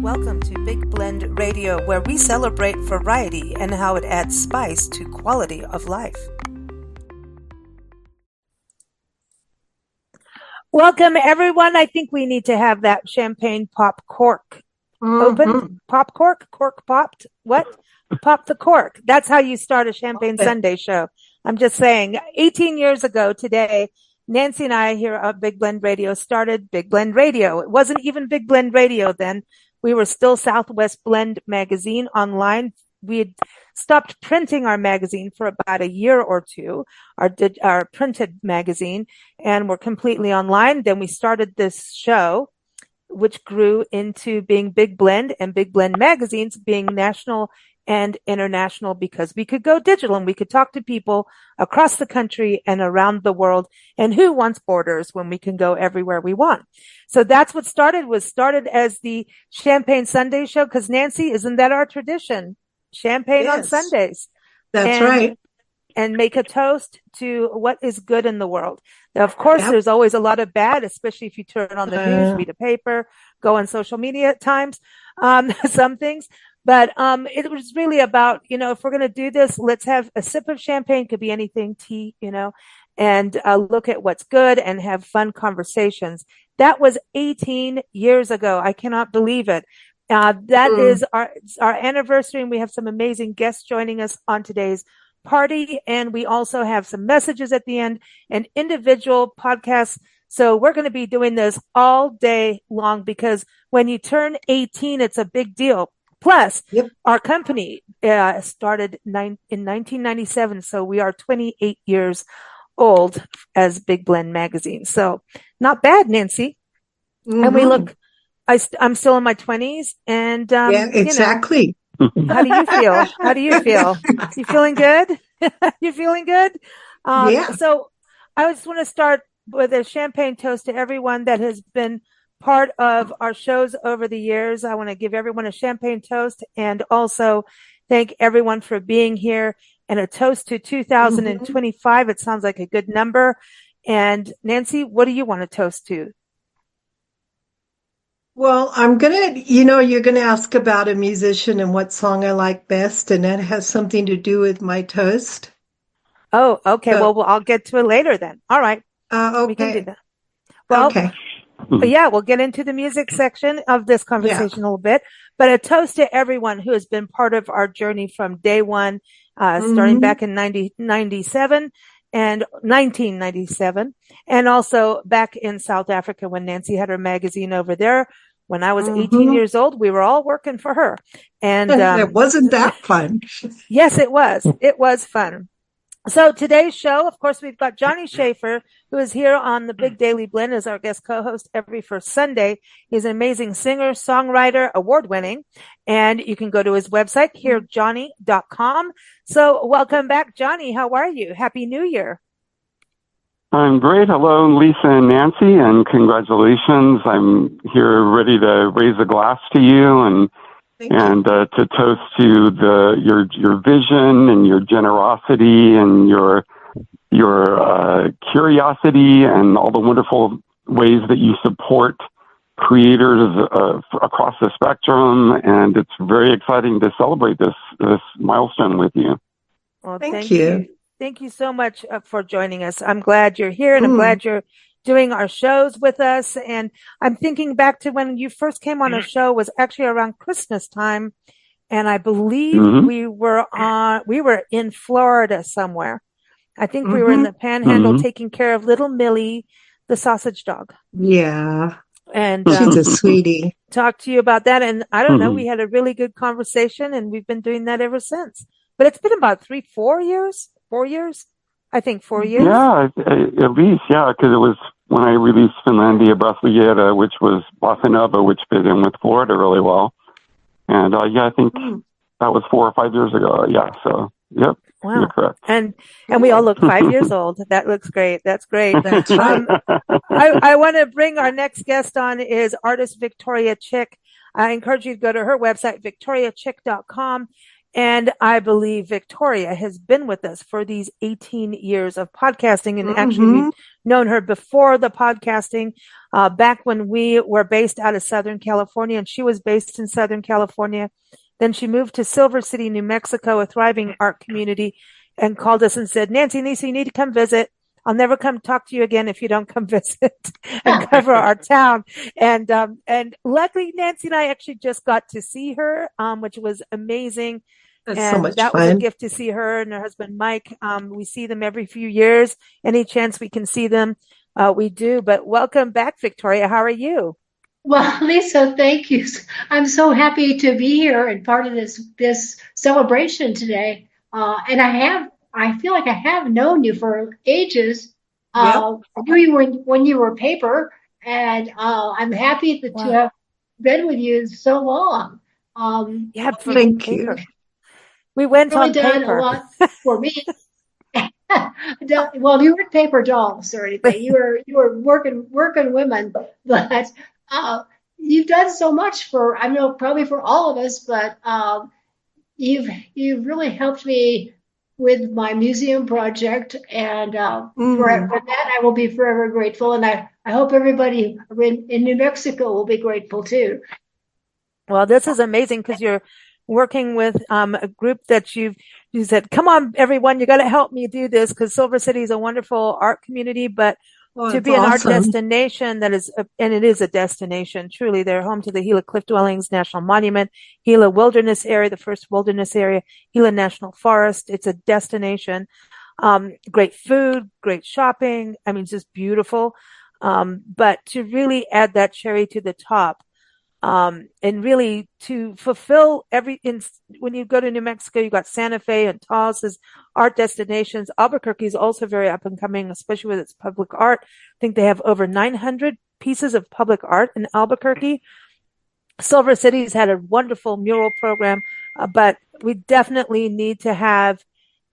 Welcome to Big Blend Radio, where we celebrate variety and how it adds spice to quality of life. Welcome, everyone. I think we need to have that champagne pop cork open. Pop cork? Cork popped? What? Pop the cork. That's how you start a Champagne Sunday show. I'm just saying, 18 years ago today, Nancy and I here at Big Blend Radio started Big Blend Radio. It wasn't even Big Blend Radio then. We were still Southwest Blend magazine online. We had stopped printing our magazine for about a year or two, our printed magazine, and we're completely online. Then we started this show, which grew into being Big Blend and Big Blend magazines being national and international because we could go digital and we could talk to people across the country and around the world. And who wants borders when we can go everywhere we want? So that's what started as the Champagne Sunday show. Because Nancy, isn't that our tradition? Champagne on Sundays. That's right. And make a toast to what is good in the world. Now, of course, there's always a lot of bad, especially if you turn on the news, read a paper, go on social media at times, some things. But it was really about, if we're going to do this, let's have a sip of champagne, could be anything, tea, and look at what's good and have fun conversations. That was 18 years ago. I cannot believe it. That is our anniversary, and we have some amazing guests joining us on today's party. And we also have some messages at the end and individual podcasts. So we're going to be doing this all day long because when you turn 18, it's a big deal. Plus, our company started in 1997, so we are 28 years old as Big Blend magazine. So not bad, Nancy. And we look, I'm still in my 20s, and exactly. How do you feel? How do you feel? You feeling good? You feeling good? So I just want to start with a champagne toast to everyone that has been part of our shows over the years. I want to give everyone a champagne toast and also thank everyone for being here, and a toast to 2025. It sounds like a good number. And Nancy, what do you want to toast to? Well, I'm going to, you're going to ask about a musician and what song I like best, and that has something to do with my toast. Oh, okay. So, well, I'll get to it later then. All right. Okay. We can do that. Well, okay. But yeah, we'll get into the music section of this conversation a little bit. But a toast to everyone who has been part of our journey from day one, starting back in 1997, and also back in South Africa when Nancy had her magazine over there. When I was 18 years old, we were all working for her. And it wasn't that fun. Yes, it was. It was fun. So today's show, of course, we've got Johnny Schaefer, who is here on the Big Daily Blend as our guest co-host every first Sunday. He's an amazing singer, songwriter, award-winning, and you can go to his website, hearjohnny.com. So welcome back, Johnny. How are you? Happy New Year. I'm great. Hello, Lisa and Nancy, and congratulations. I'm here ready to raise a glass to you and to toast to your vision and your generosity and your curiosity and all the wonderful ways that you support creators across the spectrum. And it's very exciting to celebrate this milestone with you. Well, thank you. Thank you so much for joining us. I'm glad you're here, and I'm glad you're doing our shows with us. And I'm thinking back to when you first came on a show was actually around Christmas time. And I believe we were in Florida somewhere. I think we were in the Panhandle taking care of little Millie, the sausage dog. Yeah. And she's a sweetie. Talk to you about that. And I don't know, we had a really good conversation, and we've been doing that ever since. But it's been about 4 years. 4 years? I think 4 years. Yeah, at least, because it was when I released Finlandia Brasiliera, which was Bossa Nova, which fit in with Florida really well. And I think that was 4 or 5 years ago. Yeah, so, yep, wow. You're correct. And we all look 5 years old. That looks great. That's great. That's right. I want to bring our next guest on is artist Victoria Chick. I encourage you to go to her website, victoriachick.com. And I believe Victoria has been with us for these 18 years of podcasting. And actually, we've known her before the podcasting, back when we were based out of Southern California, and she was based in Southern California. Then she moved to Silver City, New Mexico, a thriving art community, and called us and said, Nancy, Lisa, you need to come visit. I'll never come talk to you again if you don't come visit and cover our town. And luckily, Nancy and I actually just got to see her, which was amazing. That's and so much that fun. was a gift to see her and her husband, Mike. We see them every few years. Any chance we can see them, we do. But welcome back, Victoria. How are you? Well, Lisa, thank you. I'm so happy to be here and part of this celebration today. And I feel like I have known you for ages. I knew you when you were paper, and I'm happy to have been with you so long. Thank you. We went really on done paper. a lot for me. Well, you weren't paper dolls or anything. You were working women, but you've done so much I know probably for all of us, but you've really helped me with my museum project, and for that I will be forever grateful, and I hope everybody in New Mexico will be grateful too. Well, this is amazing because you're working with a group that you said, come on, everyone, you got to help me do this, because Silver City is a wonderful art community, but to be an art destination that is, and it is a destination, truly. They're home to the Gila Cliff Dwellings National Monument, Gila Wilderness Area, the first wilderness area, Gila National Forest. It's a destination. Great food, great shopping. I mean, just beautiful. But to really add that cherry to the top, and really to fulfill when you go to New Mexico, you got Santa Fe and Taos as art destinations. Albuquerque is also very up and coming, especially with its public art. I think they have over 900 pieces of public art in Albuquerque. Silver City's had a wonderful mural program, but we definitely need to have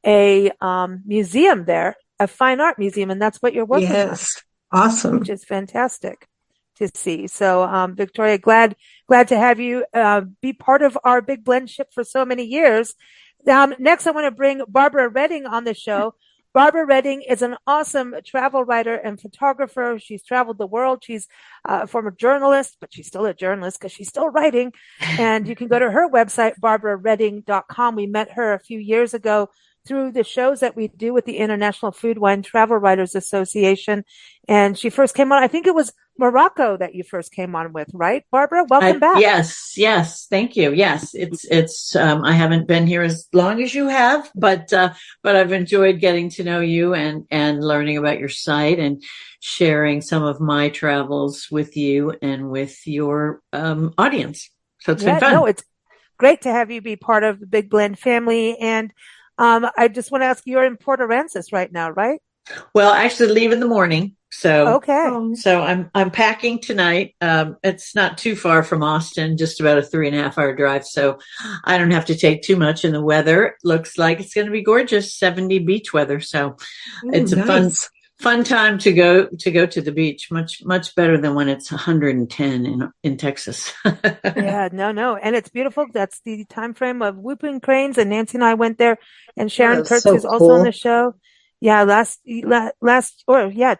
a museum there, a fine art museum, and that's what you're working on. Yes, awesome. Which is fantastic to see. So, Victoria, glad to have you be part of our Big Blend ship for so many years. Next, I want to bring Barbara Redding on the show. Barbara Redding is an awesome travel writer and photographer. She's traveled the world. She's a former journalist, but she's still a journalist because she's still writing. And you can go to her website, barbararedding.com. We met her a few years ago through the shows that we do with the International Food, Wine, Travel Writers Association. And she first came on, I think it was Morocco that you first came on with, right, Barbara? Welcome back. Yes. Thank you. Yes, it's I haven't been here as long as you have, but I've enjoyed getting to know you and learning about your site and sharing some of my travels with you and with your audience. So it's been fun. No, it's great to have you be part of the Big Blend family. And I just want to ask, you're in Port Aransas right now, right? Well, actually leave in the morning. So, okay. So I'm packing tonight. It's not too far from Austin, just about a 3.5 hour drive. So I don't have to take too much, and the weather looks like it's going to be gorgeous, 70 beach weather. So it's a fun time to go to the beach. Much better than when it's 110 in Texas. Yeah, no. And it's beautiful. That's the time frame of whooping cranes. And Nancy and I went there, and Sharon Kurtz, who's also on the show. Yeah,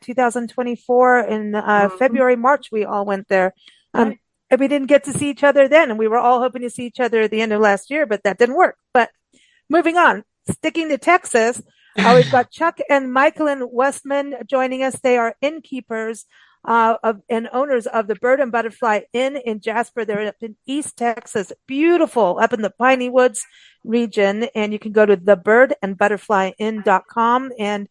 2024 in February, March, we all went there. And we didn't get to see each other then, and we were all hoping to see each other at the end of last year, but that didn't work. But moving on, sticking to Texas, we've got Chuck and Michaelin Westman joining us. They are innkeepers and owners of the Bird and Butterfly Inn in Jasper. They're up in East Texas, beautiful, up in the Piney Woods region. And you can go to thebirdandbutterflyinn.com. And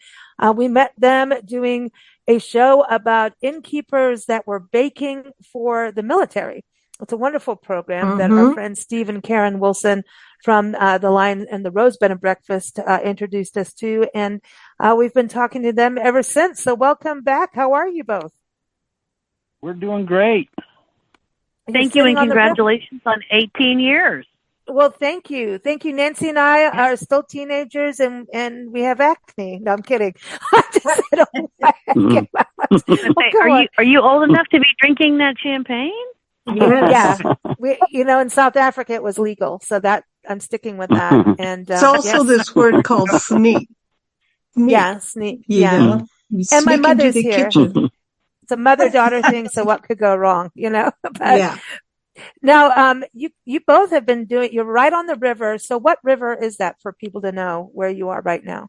we met them doing a show about innkeepers that were baking for the military. It's a wonderful program that our friends Steve and Karen Wilson from the Lion and the Rose Bed and Breakfast introduced us to. And we've been talking to them ever since. So welcome back. How are you both? We're doing great. Thank you, and congratulations on 18 years. Well, thank you. Thank you. Nancy and I are still teenagers, and we have acne. No, I'm kidding. Are you old enough to be drinking that champagne? Yeah. In South Africa, it was legal. So that I'm sticking with that. And It's also this word called sneak. Yeah, sneak. Yeah. And my mother's into the here. kitchen. It's a mother-daughter thing, so what could go wrong, But Yeah. now, you both have been you're right on the river. So what river is that for people to know where you are right now?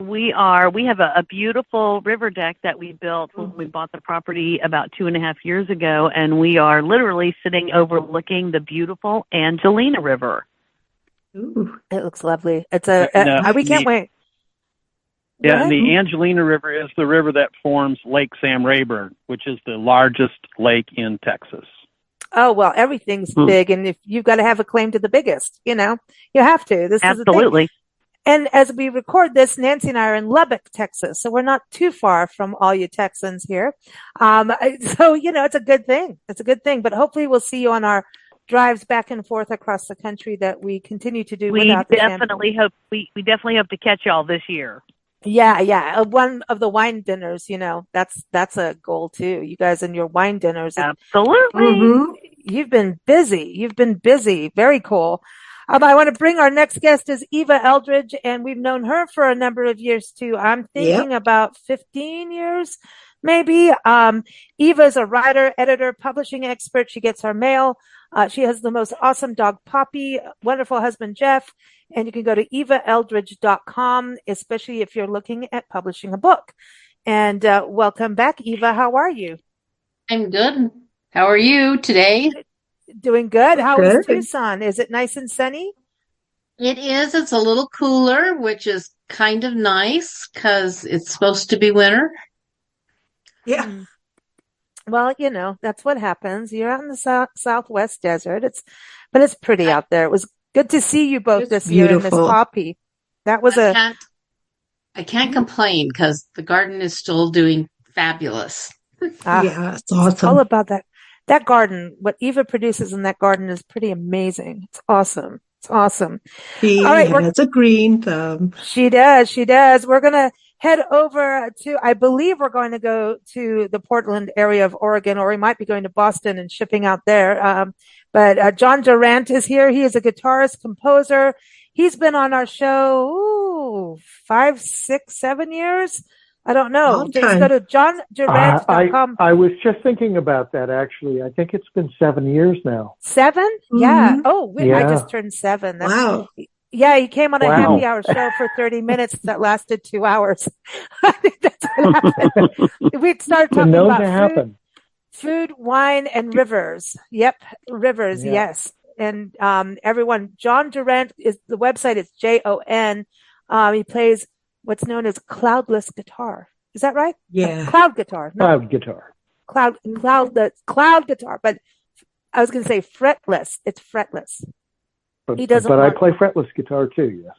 We have a beautiful river deck that we built when we bought the property about 2.5 years ago, and we are literally sitting overlooking the beautiful Angelina River. Ooh. It looks lovely. We can't wait. Yeah, and the Angelina River is the river that forms Lake Sam Rayburn, which is the largest lake in Texas. Oh, well, everything's big, and if you've got to have a claim to the biggest, you have to. This is the thing. And as we record this, Nancy and I are in Lubbock, Texas, so we're not too far from all you Texans here. So, it's a good thing. It's a good thing, but hopefully we'll see you on our drives back and forth across the country that we continue to do without the champagne. We definitely hope to catch y'all this year. Yeah. One of the wine dinners, that's a goal too. You guys and your wine dinners. Absolutely. You've been busy. Very cool. I want to bring our next guest is Eva Eldridge, and we've known her for a number of years too. I'm thinking about 15 years, maybe. Eva is a writer, editor, publishing expert. She gets our mail. She has the most awesome dog, Poppy, wonderful husband, Jeff. And you can go to evaeldridge.com, especially if you're looking at publishing a book. And welcome back, Eva. How are you? I'm good. How are you today? Doing good. How is Tucson? Is it nice and sunny? It is. It's a little cooler, which is kind of nice because it's supposed to be winter. Yeah. Well, that's what happens. You're out in the Southwest desert. But it's pretty out there. It was good to see you both this year, and Miss Poppy. That was I can't complain because the garden is still doing fabulous. Yeah, it's awesome. It's all about that. That garden, what Eva produces in that garden is pretty amazing. It's awesome. She has a green thumb. She does. We're going to head over I believe we're going to go to the Portland area of Oregon, or we might be going to Boston and shipping out there. But John Durant is here. He is a guitarist, composer. He's been on our show 5, 6, 7 years. I don't know. Just go to johndurant.com. I was just thinking about that, actually. I think it's been 7 years now. 7? Mm-hmm. Yeah. Oh, I just turned 7. Wow. Yeah, he came on a happy hour show for 30 minutes that lasted 2 hours. I think that's what happened. We started talking about food, wine, and rivers. Yep, rivers, yes. And everyone, John Durant, the website is JON. He plays what's known as cloudless guitar. Is that right? Yeah. Cloud guitar. No. Cloud guitar. Cloud guitar. But I was going to say fretless. It's fretless. But I play fretless guitar too, yes.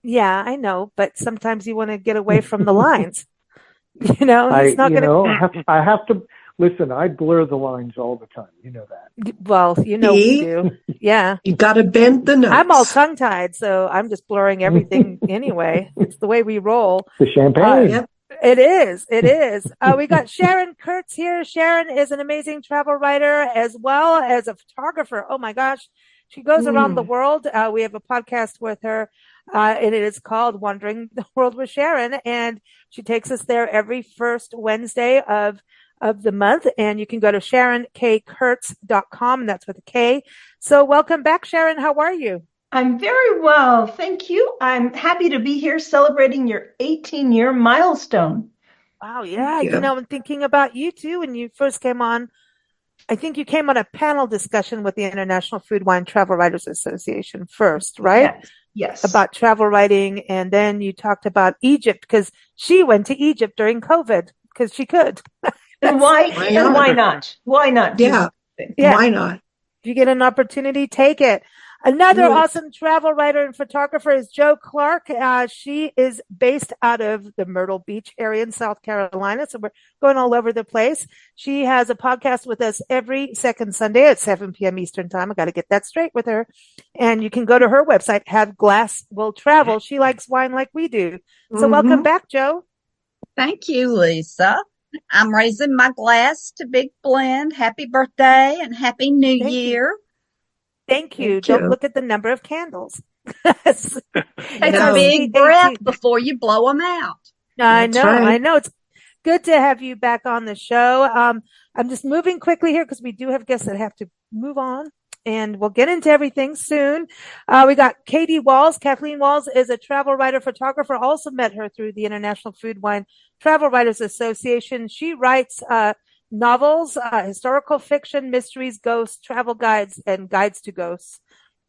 Yeah, I know. But sometimes you want to get away from the lines. It's not I have to listen. I blur the lines all the time. You know that. Well, we do. Yeah. You got to bend the notes. I'm all tongue-tied, so I'm just blurring everything anyway. It's the way we roll. The champagne. Yep. It is. We got Sharon Kurtz here. Sharon is an amazing travel writer as well as a photographer. Oh my gosh. She goes around the world. We have a podcast with her, and it is called Wandering the World with Sharon. And she takes us there every first Wednesday of the month. And you can go to SharonKKurtz.com, and that's with a K. So welcome back, Sharon. How are you? I'm very well. Thank you. I'm happy to be here celebrating your 18-year milestone. Wow. Yeah. I'm thinking about you too. When you first came on, I think you came on a panel discussion with the International Food, Wine, Travel Writers Association first, right? Yes. About travel writing. And then you talked about Egypt because she went to Egypt during COVID because she could. And why not? Why not? Yeah. Why not? If you get an opportunity, take it. Another awesome travel writer and photographer is Jo Clark. She is based out of the Myrtle Beach area in South Carolina. So we're going all over the place. She has a podcast with us every second Sunday at 7 p.m. Eastern time. I got to get that straight with her. And you can go to her website, Have Glass Will Travel. She likes wine like we do. So welcome back, Jo. Thank you, Lisa. I'm raising my glass to Big Blend. Happy birthday and Happy New Year. Thank you. Thank Don't you. look at the number of candles. Take a big breath before you blow them out. I know. right. I know. It's good to have you back on the show. I'm just moving quickly here because we do have guests that have to move on, and we'll get into everything soon. We got Katie Walls. Kathleen Walls is a travel writer, photographer. Also met her through the International Food Wine Travel Writers Association. She writes novels, historical fiction, mysteries, ghosts, travel guides, and guides to ghosts.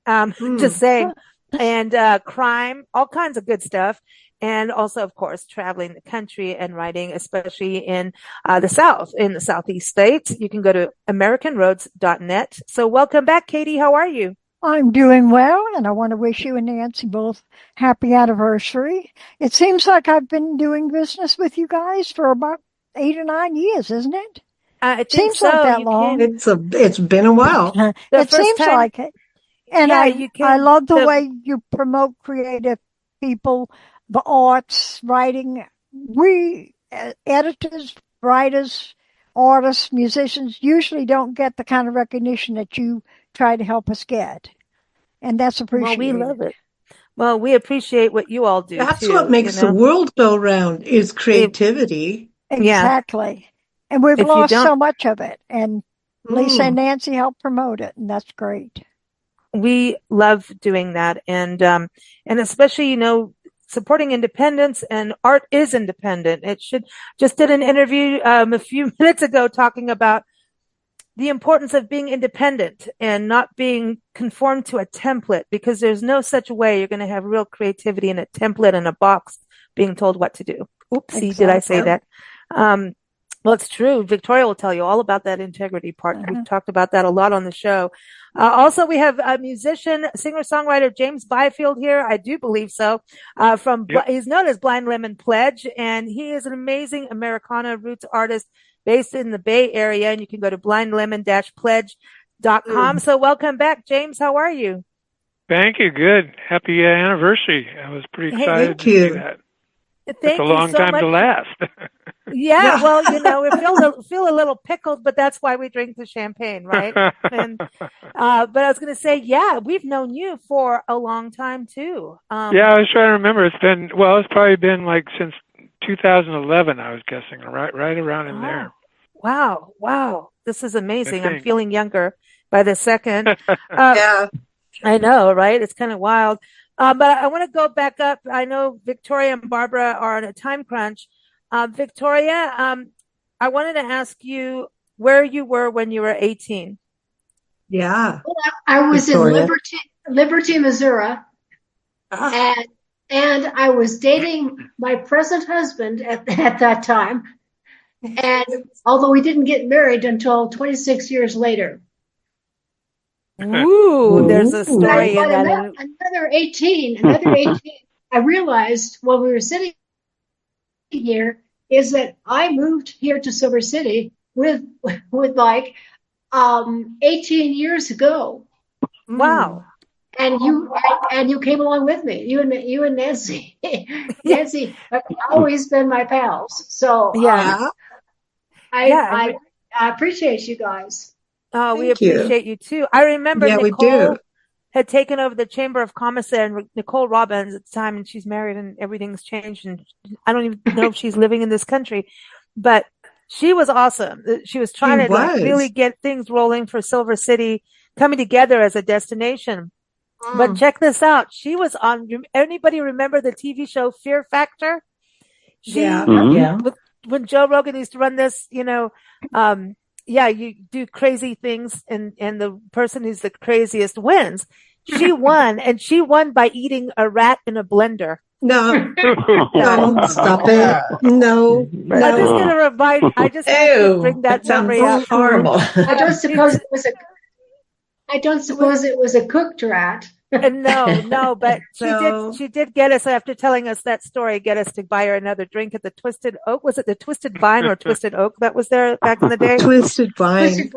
Just saying. And crime, all kinds of good stuff. And also, of course, traveling the country and writing, especially in the South, in the Southeast states. You can go to AmericanRoads.net. So welcome back, Katie. How are you? I'm doing well, and I want to wish you and Nancy both happy anniversary. It seems like I've been doing business with you guys for about 8 or 9 years, isn't it? It seems so. like that long. It's been a while. It seems like it. And I love the way you promote creative people, the arts, writing. We editors, writers, artists, musicians usually don't get the kind of recognition that you try to help us get. And that's appreciated. Well, we love it. Well, we appreciate what you all do. That's what makes the world go round is creativity. Exactly. And we've lost so much of it. And Lisa and Nancy help promote it. And that's great. We love doing that. And especially, supporting independence, and art is independent. Just did an interview a few minutes ago talking about the importance of being independent and not being conformed to a template, because there's no such way you're going to have real creativity in a template in a box being told what to do. Oopsie, exactly. Did I say that? Well, it's true. Victoria will tell you all about that integrity part. We've talked about that a lot on the show. Also, we have a musician, singer-songwriter, James Byfield here. I do believe so. He's known as Blind Lemon Pledge, and he is an amazing Americana roots artist based in the Bay Area. And you can go to blindlemon-pledge.com. So welcome back, James. How are you? Thank you. Good. Happy anniversary. I was pretty excited to see that. It's a long time to last. Yeah, well, we feel a little pickled, but that's why we drink the champagne, right? And but I was going to say, we've known you for a long time too. I was trying to remember. It's probably been like since 2011. I was guessing, right around in there. Wow, this is amazing. I'm feeling younger by the second. I know, right? It's kind of wild. But I want to go back up. I know Victoria and Barbara are on a time crunch. Victoria, I wanted to ask you where you were when you were 18. Yeah. Well, I was Victoria. In Liberty, Missouri. And I was dating my present husband at that time. And although we didn't get married until 26 years later. Ooh, there's a story in that. Another 18. I realized while we were sitting here is that I moved here to Silver City with like 18 years ago. Wow. And you came along with me. You and Nancy. Nancy have always been my pals. So I appreciate you guys. Oh, we appreciate you too. I remember Nicole had taken over the Chamber of Commerce and Nicole Robbins at the time, and she's married and everything's changed. And I don't even know if she's living in this country, but she was awesome. She was trying to really get things rolling for Silver City, coming together as a destination. But check this out. She was on, anybody remember the TV show Fear Factor? When Joe Rogan used to run this, you do crazy things and the person who's the craziest wins. She won, and she won by eating a rat in a blender. No, stop it. No. I'm just going to remind, I just have to bring that memory up. Horrible. I don't suppose it was a cooked rat. No, but she did get us, after telling us that story, get us to buy her another drink at the Twisted Oak. Was it the Twisted Vine or Twisted Oak that was there back in the day? Twisted Vine.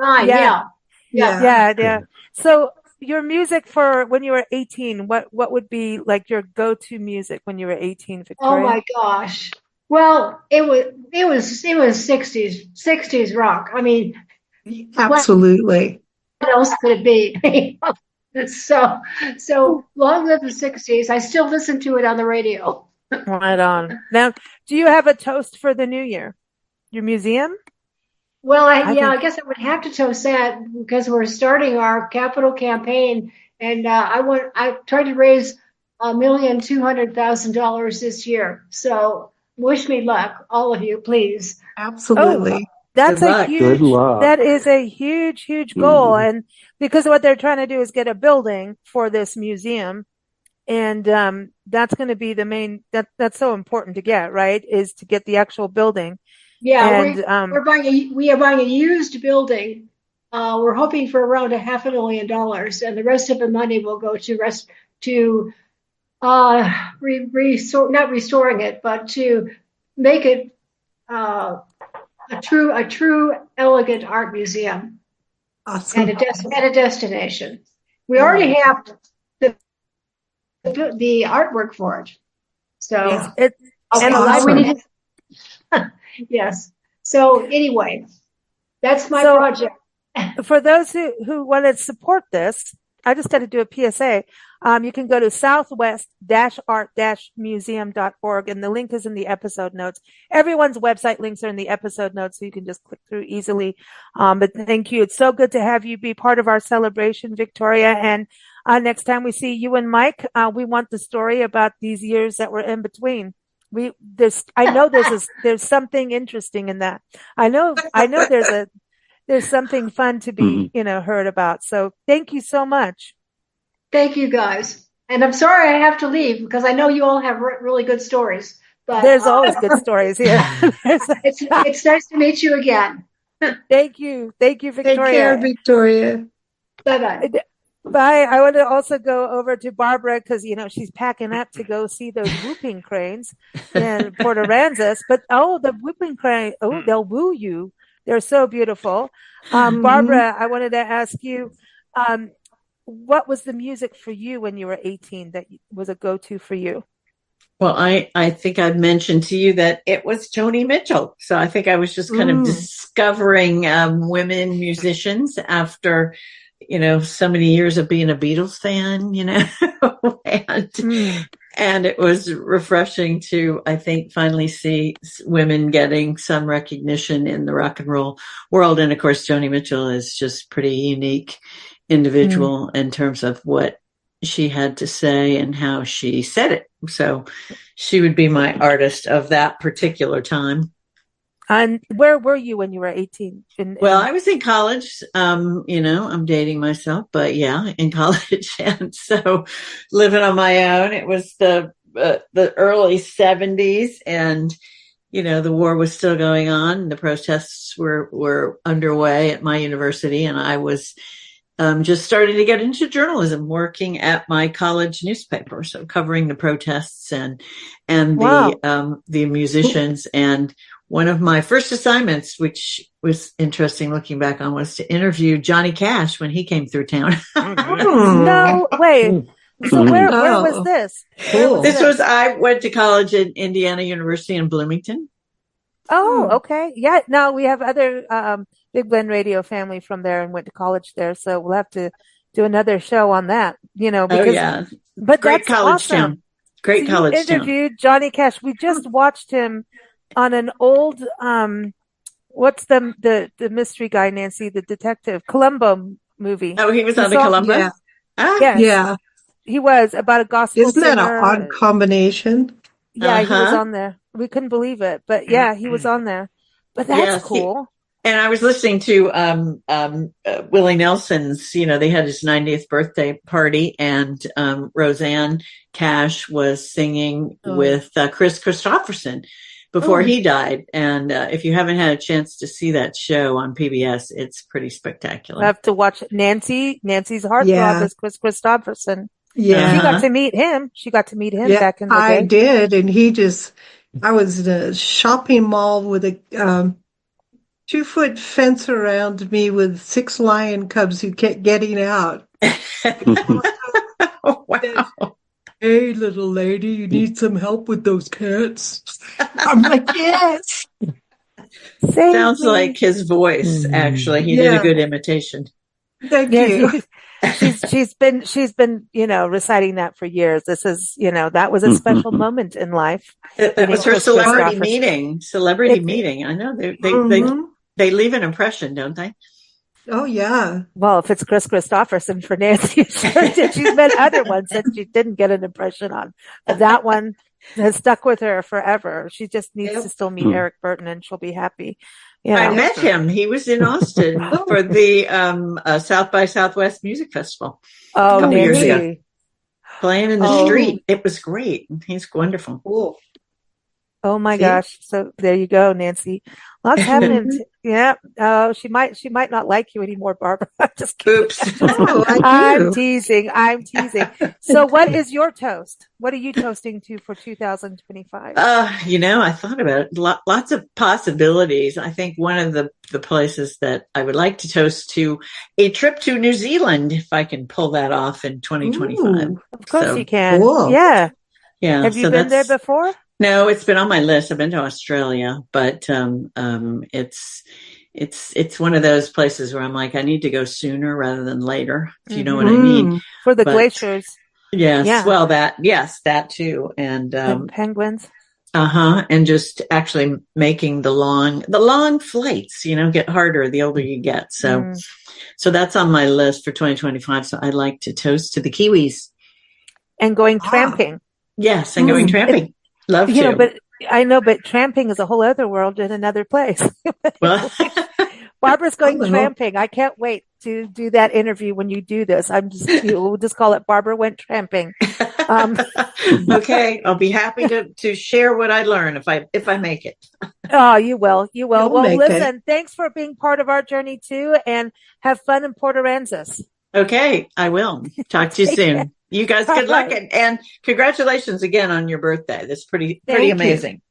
Yeah. So your music for when you were 18, what would be like your go-to music when you were 18, Victoria? Oh my gosh. Well, it was 60s rock. I mean, absolutely. What else could it be? So long live the 60s. I still listen to it on the radio. Right on. Now, do you have a toast for the new year? Your museum? Well, I guess I would have to toast that because we're starting our capital campaign, and I tried to raise $1,200,000 this year. So wish me luck, all of you, please. Absolutely. That's that is a huge goal. And because what they're trying to do is get a building for this museum. And that's going to be the main, that's so important to get, right? Is to get the actual building. Yeah, and, we are buying a used building. We're hoping for around $500,000, and the rest of the money will go to not restoring it, but to make it a true elegant art museum. Awesome. And a destination. We already have the artwork for it. So it's awesome. Yes. So anyway, that's my project. For those who want to support this, I just got to do a PSA. You can go to southwest-art-museum.org, and the link is in the episode notes. Everyone's website links are in the episode notes, so you can just click through easily. But thank you. It's so good to have you be part of our celebration, Victoria. And next time we see you and Mike, we want the story about these years that were in between. I know there's something interesting in that. I know there's something fun to be, heard about. So thank you so much. Thank you guys. And I'm sorry I have to leave because I know you all have really good stories. But there's always good stories here. It's nice to meet you again. Thank you. Thank you, Victoria. Take care, Victoria. Bye-bye. Bye. I want to also go over to Barbara because, she's packing up to go see those whooping cranes in Port Aransas. But, the whooping crane, they'll woo you. They're so beautiful. Barbara, I wanted to ask you, what was the music for you when you were 18 that was a go-to for you? Well, I think I mentioned to you that it was Joni Mitchell. So I think I was just kind of discovering women musicians after, so many years of being a Beatles fan, and it was refreshing to, I think, finally see women getting some recognition in the rock and roll world. And of course, Joni Mitchell is just pretty unique individual in terms of what she had to say and how she said it. So she would be my artist of that particular time. And where were you when you were 18? Well, I was in college. I'm dating myself, but yeah, in college. And so living on my own, it was the early 70s, and the war was still going on. The protests were underway at my university, and I was just starting to get into journalism, working at my college newspaper, so covering the protests and the musicians. And one of my first assignments, which was interesting looking back on, was to interview Johnny Cash when he came through town. No way. So where was this? Cool. I went to college at Indiana University in Bloomington. Oh, okay. Yeah. No, we have other Big Blend Radio family from there and went to college there. So we'll have to do another show on that, because, but great that's college awesome. Town. Great college town. Interviewed Johnny Cash. We just watched him on an old, what's the mystery guy, Nancy, the detective, Columbo movie. Oh, he was on the Columbo? Yeah. Yes. Yeah. He was about a gospel Isn't that an odd combination? Yeah, he was on there. We couldn't believe it, but yeah, he was on there. But that's cool. And I was listening to Willie Nelson's, they had his 90th birthday party, and Roseanne Cash was singing with Chris Christopherson before he died. And if you haven't had a chance to see that show on PBS, it's pretty spectacular. I have to watch Nancy's heartthrob is Chris Christopherson. Yeah. She got to meet him. Back in the day. I did. And I was in a shopping mall with a 2-foot fence around me with 6 lion cubs who kept getting out. Oh, wow. Hey, little lady, you need some help with those cats? I'm like, yes. Sounds like his voice, actually. He did a good imitation. Thank you. she's been, reciting that for years. This is, that was a special moment in life. It was her celebrity meeting. I know they leave an impression, don't they? Oh, yeah. Well, if it's Chris Christopherson for Nancy, she's met other ones that she didn't get an impression on. But that one has stuck with her forever. She just needs to still meet Eric Burton and she'll be happy. I met him. He was in Austin for the South by Southwest Music Festival a couple years ago. Playing in the street. It was great. He's wonderful. Cool. Oh my gosh. So there you go, Nancy. Lots happening. Yeah. Oh, she might not like you anymore, Barbara. I'm just kidding. Oops. I'm teasing. So what is your toast? What are you toasting to for 2025? I thought about it. Lots of possibilities. I think one of the places that I would like to toast to a trip to New Zealand, if I can pull that off in 2025. Ooh, of course you can. Cool. Yeah. Yeah. Have you been there before? No, it's been on my list. I've been to Australia, but it's one of those places where I'm like, I need to go sooner rather than later. If you know what I mean. For the glaciers. Yes. Yeah. Well, that too, and penguins. And just actually making the long flights, get harder the older you get. So that's on my list for 2025. So I'd like to toast to the Kiwis and going tramping. Yes, and going tramping. Love to. But tramping is a whole other world in another place. Well, Barbara's going tramping. I can't wait to do that interview when you do this. We'll just call it Barbara Went Tramping. Okay. I'll be happy to share what I learn if I make it. Oh, you will. Well, listen, thanks for being part of our journey too, and have fun in Port Aransas. Okay. I will talk to you soon. You guys, good luck and congratulations again on your birthday. That's pretty amazing.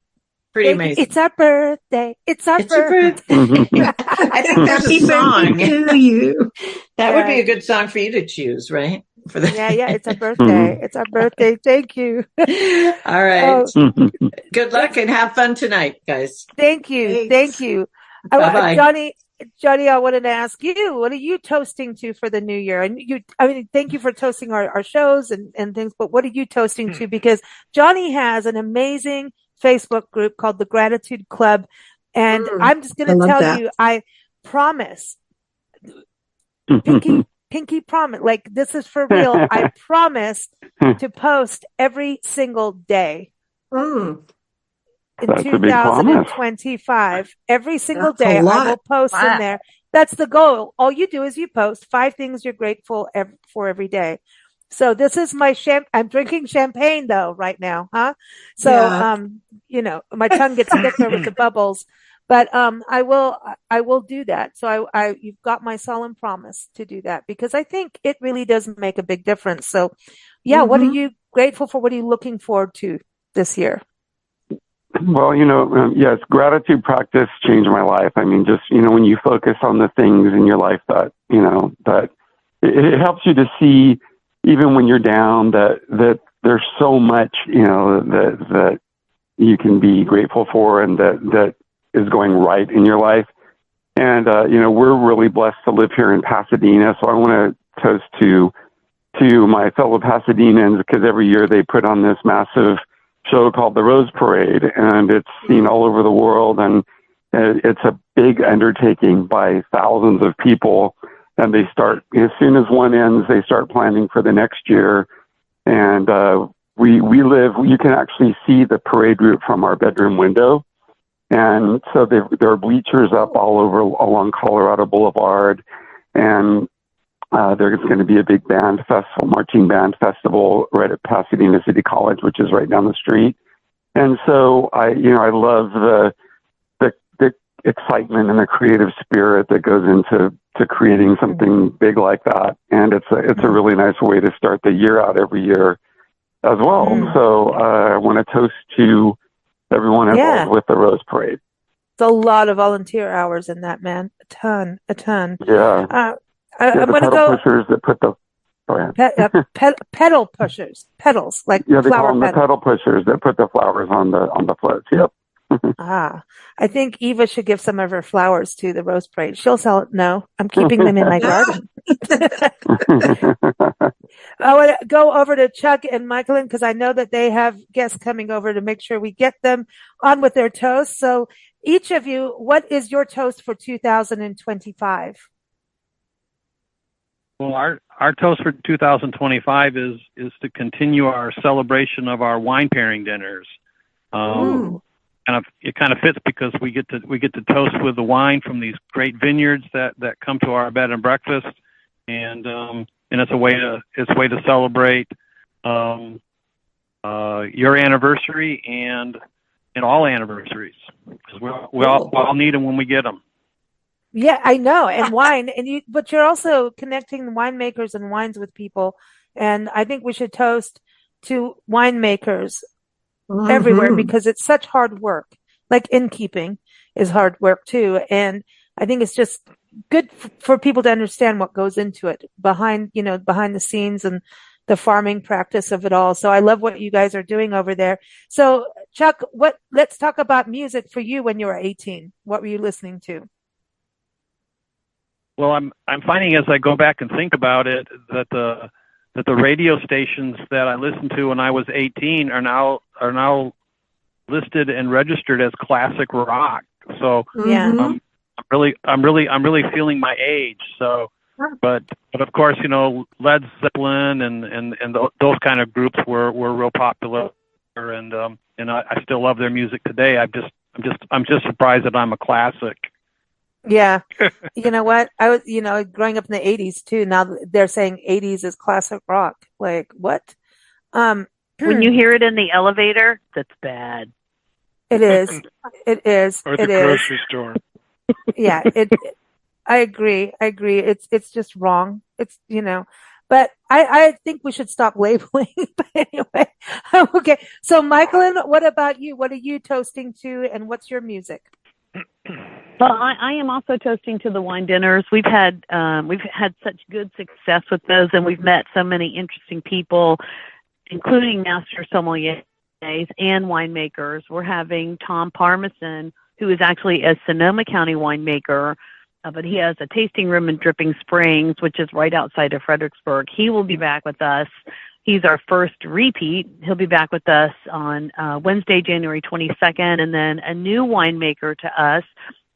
Pretty amazing. It's our birthday. It's our birthday. I think there's a song. To you. That would be a good song for you to choose, right? For the yeah. It's our birthday. It's our birthday. Thank you. All right. Good luck and have fun tonight, guys. Thank you. Thanks. Thank you. Bye-bye. Johnny, I wanted to ask you, what are you toasting to for the new year? And thank you for toasting our shows and things, but what are you toasting to? Because Johnny has an amazing Facebook group called the Gratitude Club. And I'm just going to tell you, I promise, pinky promise, like this is for real. I promise to post every single day. In 2025, every single day I will post in there. That's the goal. All you do is you post 5 things you're grateful for every day. So this is my I'm drinking champagne though right now, huh? So, my tongue gets thicker with the bubbles, but, I will do that. So you've got my solemn promise to do that because I think it really does make a big difference. So what are you grateful for? What are you looking forward to this year? Well, yes, gratitude practice changed my life. I mean, just, when you focus on the things in your life that it helps you to see, even when you're down, that there's so much, that you can be grateful for and that is going right in your life. And, we're really blessed to live here in Pasadena. So I want to toast to my fellow Pasadenans because every year they put on this massive show called the Rose Parade, and it's seen all over the world, and it's a big undertaking by thousands of people. And they start, as soon as one ends, they start planning for the next year. And you can actually see the parade route from our bedroom window. And so there are bleachers up all over along Colorado Boulevard, and there's going to be a big marching band festival right at Pasadena City College, which is right down the street. And so I love the excitement and the creative spirit that goes into creating something big like that. And it's a really nice way to start the year out every year as well. So I want to toast to everyone involved with the Rose Parade. It's a lot of volunteer hours in that, man. A ton. Yeah. I'm going to go. Pushers that put the pedal pushers, pedals like they flower call them the pedal pushers that put the flowers on the floats. Yep. I think Eva should give some of her flowers to the Rose Parade. She'll sell it. No, I'm keeping them in my garden. I want to go over to Chuck and Michaelin because I know that they have guests coming over to make sure we get them on with their toast. So each of you, what is your toast for 2025? Well, our toast for 2025 is to continue our celebration of our wine pairing dinners. It kind of fits because we get to toast with the wine from these great vineyards that come to our bed and breakfast, and it's a way to celebrate your anniversary and all anniversaries, because we all need them when we get them. Yeah, I know. And wine, but you're also connecting winemakers and wines with people. And I think we should toast to winemakers everywhere because it's such hard work. Like innkeeping is hard work too. And I think it's just good for people to understand what goes into it behind the scenes and the farming practice of it all. So I love what you guys are doing over there. So Chuck, let's talk about music for you when you were 18. What were you listening to? Well, I'm finding as I go back and think about it that the radio stations that I listened to when I was 18 are now listed and registered as classic rock. So I'm really feeling my age. So, but of course, Led Zeppelin and those kind of groups were real popular, and I still love their music today. I'm just surprised that I'm a classic. Yeah. You know what? I was, growing up in the 80s too. Now they're saying 80s is classic rock. Like what? When you hear it in the elevator, that's bad. It is. It is. Or the grocery store. Yeah. I agree. It's just wrong. It's, but I think we should stop labeling. But anyway, okay. So Michaelin, what about you? What are you toasting to and what's your music? Well, I am also toasting to the wine dinners. We've had such good success with those, and we've met so many interesting people, including master sommeliers and winemakers. We're having Tom Parmesan, who is actually a Sonoma County winemaker, but he has a tasting room in Dripping Springs, which is right outside of Fredericksburg. He will be back with us. He's our first repeat. He'll be back with us on Wednesday, January 22nd, and then a new winemaker to us,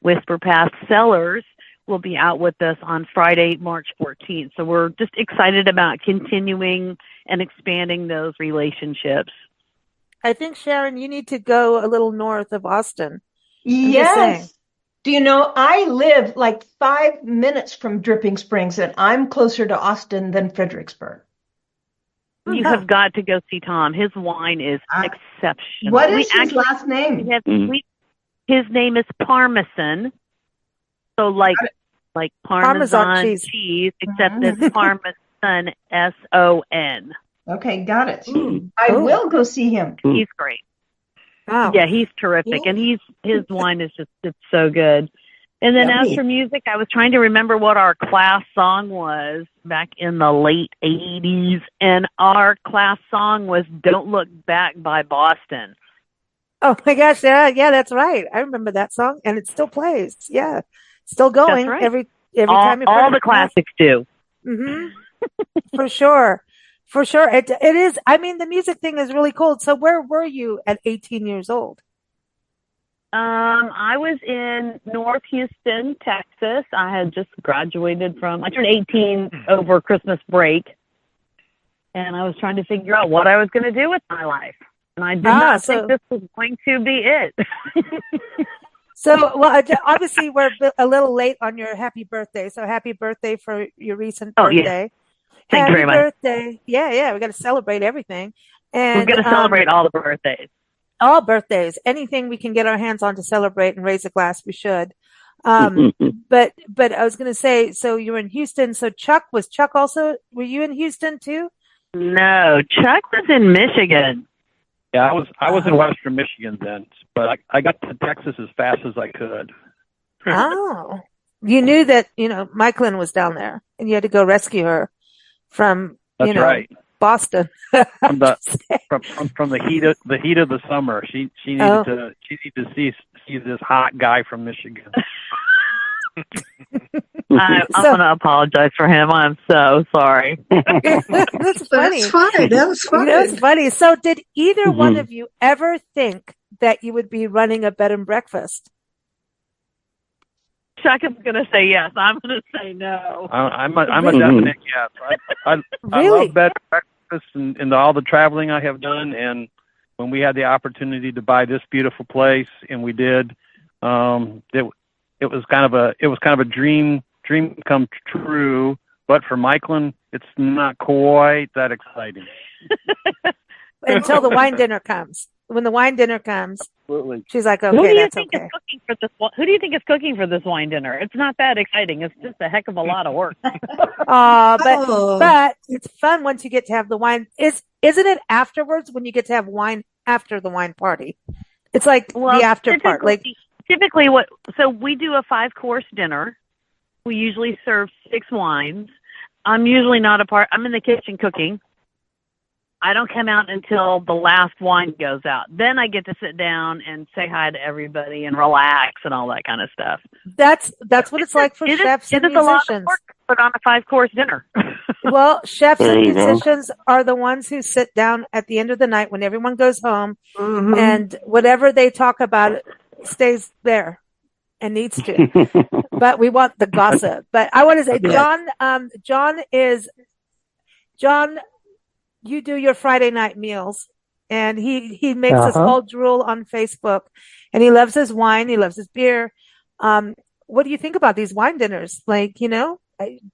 Whisper Past Cellars, will be out with us on Friday, March 14th. So we're just excited about continuing and expanding those relationships. I think, Sharon, you need to go a little north of Austin. Yes. Do you know, I live like 5 minutes from Dripping Springs, and I'm closer to Austin than Fredericksburg. You have got to go see Tom. His wine is exceptional. What is his last name? His name is Parmesan. So like Parmesan cheese, except it's Parmesan, S-O-N. Okay, got it. I will go see him. He's great. Wow. Yeah, he's terrific. And his wine is it's so good. And then as for music, I was trying to remember what our class song was back in the late 80s. And our class song was Don't Look Back by Boston. Oh my gosh. Yeah, that's right. I remember that song and it still plays. Yeah. Still going every time. All the classics do. Mm-hmm. For sure. For sure. It is. I mean, the music thing is really cool. So where were you at 18 years old? I was in North Houston, Texas. I had just graduated I turned 18 over Christmas break. And I was trying to figure out what I was going to do with my life. And I did not think this was going to be it. So, well, obviously we're a little late on your happy birthday. So happy birthday for your recent birthday. Thank you very much. Happy birthday. Yeah. We got to celebrate everything. And we're going to celebrate all the birthdays. All birthdays. Anything we can get our hands on to celebrate and raise a glass, we should. But I was going to say, so you were in Houston. So were you in Houston too? No, Chuck was in Michigan. Yeah, I was in Western Michigan then, but I got to Texas as fast as I could. Oh, you knew that, Michaelin was down there and you had to go rescue her from, That's right. Boston. from the heat of the summer. She needed to see this hot guy from Michigan. I'm going to apologize for him. I'm so sorry. That's funny. That's fine. That was fun. That's funny. So did either one of you ever think that you would be running a bed and breakfast? Chuck is going to say yes. I'm going to say no. I'm a definite yes. I love bed and breakfast and all the traveling I have done. And when we had the opportunity to buy this beautiful place, and we did, it was kind of a dream come true. But for Michaelin, it's not quite that exciting. Until the wine dinner comes. When the wine dinner comes, absolutely, she's like, okay, who do you that's think okay. Is cooking for this? Who do you think is cooking for this wine dinner? It's not that exciting. It's just a heck of a lot of work. But it's fun once you get to have the wine. Isn't it afterwards when you get to have wine after the wine party? It's like the after part. Like typically, so we do a 5-course dinner. We usually serve 6 wines. I'm usually not a part. I'm in the kitchen cooking. I don't come out until the last wine goes out. Then I get to sit down and say hi to everybody and relax and all that kind of stuff. That's what it's like for chefs and musicians. A lot of work to put on a 5-course dinner. Well, chefs and musicians are the ones who sit down at the end of the night when everyone goes home, and whatever they talk about stays there and needs to. But we want the gossip. But I want to say, John, you do your Friday night meals, and he makes us all drool on Facebook, and he loves his wine. He loves his beer. What do you think about these wine dinners? Like, do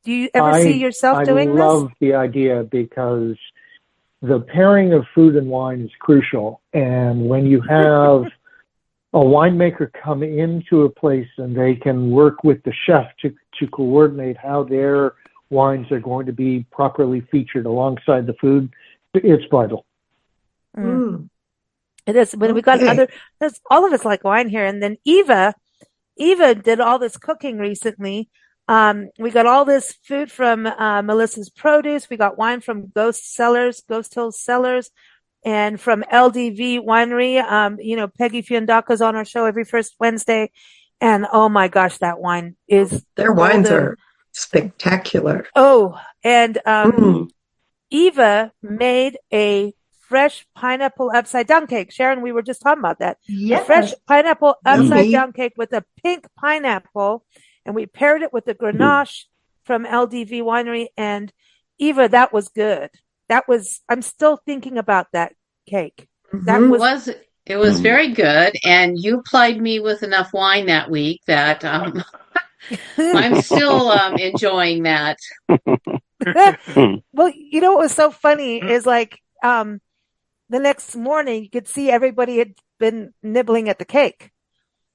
you ever see yourself doing this? I love the idea because the pairing of food and wine is crucial. And when you have a winemaker come into a place and they can work with the chef to coordinate how their wines are going to be properly featured alongside the food, it's vital. It is. When we got all of us like wine here. And then Eva did all this cooking recently. We got all this food from Melissa's Produce. We got wine from Ghost Hill Cellars, and from LDV Winery. Peggy Fiondacca's on our show every first Wednesday. And oh my gosh, that wine is their wines are spectacular. Oh, and Eva made a fresh pineapple upside down cake. Sharon, we were just talking about that. Yes. A fresh pineapple upside down cake with a pink pineapple, and we paired it with the Grenache from LDV Winery. And Eva, that was good. I'm still thinking about that cake. It was very good, and you plied me with enough wine that week that I'm still enjoying that. Well, what was so funny is like the next morning you could see everybody had been nibbling at the cake.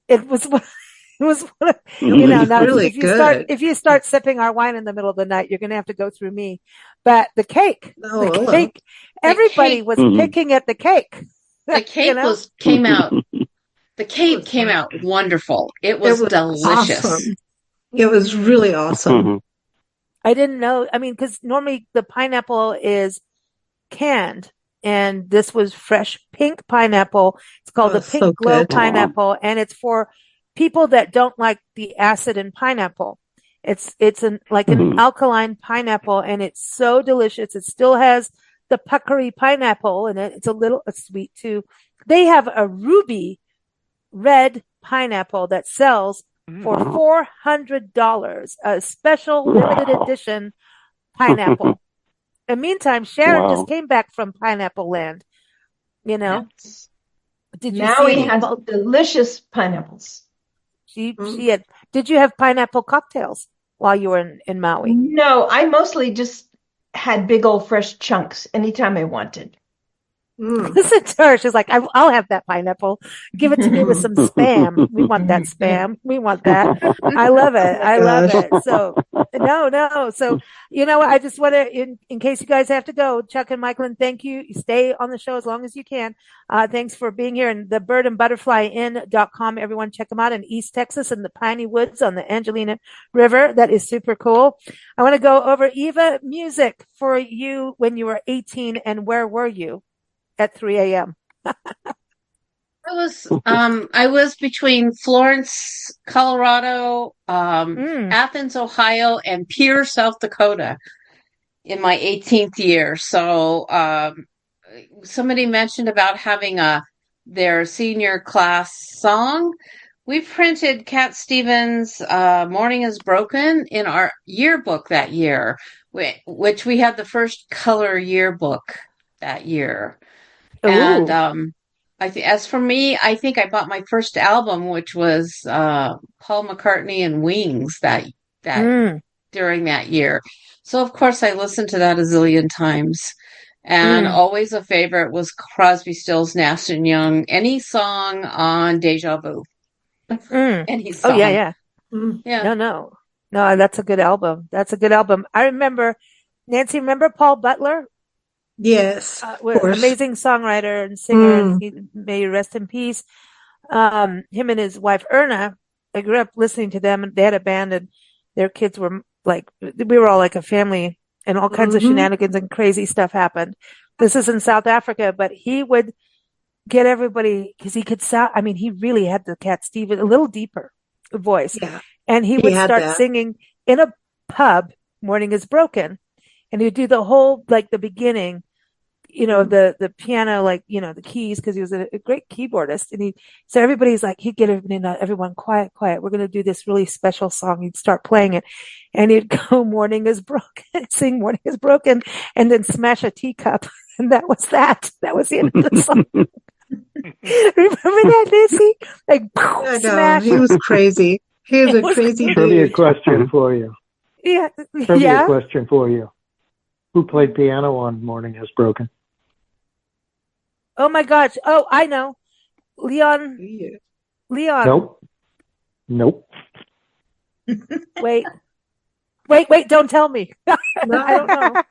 It was now really good. If you start sipping our wine in the middle of the night, you're going to have to go through me. But the cake, everybody was picking at the cake. The cake came out. The cake came out wonderful. It was delicious. Awesome. It was really awesome. I didn't know. I mean, because normally the pineapple is canned, and this was fresh pink pineapple. It's called the Pink Glow pineapple, and it's for people that don't like the acid in pineapple. It's an alkaline pineapple, and it's so delicious. It still has the puckery pineapple in it. It's a little sweet too. They have a ruby red pineapple that sells for $400, a special limited edition pineapple. In the meantime, Sharon just came back from Pineapple Land. Yes. Did you now we have delicious pineapples. She had. Did you have pineapple cocktails while you were in Maui? No, I mostly just had big old fresh chunks anytime I wanted. Listen to her. She's like, I'll have that pineapple. Give it to me with some Spam. We want that Spam. We want that. I love it. I love it. So No. So, I just want to, in case you guys have to go, Chuck and Michaelin, thank you. Stay on the show as long as you can. Thanks for being here. And the birdandbutterflyinn.com. Everyone check them out in East Texas in the Piney Woods on the Angelina River. That is super cool. I want to go over Eva, music for you when you were 18, and where were you at 3 a.m.? I was between Florence, Colorado, Athens, Ohio, and Pierre, South Dakota in my 18th year. So somebody mentioned about having their senior class song. We printed Cat Stevens' Morning is Broken in our yearbook that year, which we had the first color yearbook that year. Ooh. And as for me, I think I bought my first album, which was Paul McCartney and Wings that during that year. So of course I listened to that a zillion times. And always a favorite was Crosby, Stills, Nash and Young. Any song on Deja Vu. Any song. Oh yeah. Yeah. No, that's a good album. I remember, Nancy, remember Paul Butler? Yes, amazing songwriter and singer, and he may rest in peace. Him and his wife Erna, I grew up listening to them, and they had a band, and their kids were we were all like a family, and all kinds of shenanigans and crazy stuff happened. This is in South Africa, but he would get everybody, because he could sound, he really had the Cat Stevens, a little deeper voice. Yeah. And he would start singing in a pub, Morning is Broken. And he'd do the whole, the beginning, the piano, the keys, because he was a great keyboardist. And so everybody's he'd get everyone quiet. We're going to do this really special song. He'd start playing it. And he'd go, Morning is Broken, sing Morning is Broken, and then smash a teacup. And that was that. That was the end of the song. Remember that, Nancy? Smash. He was crazy. He was a crazy dude. Trivia question for you. Yeah. Trivia question for you. Who played piano on Morning is Broken? Oh my gosh. Oh, I know. Leon. Nope. Wait, don't tell me. I don't know.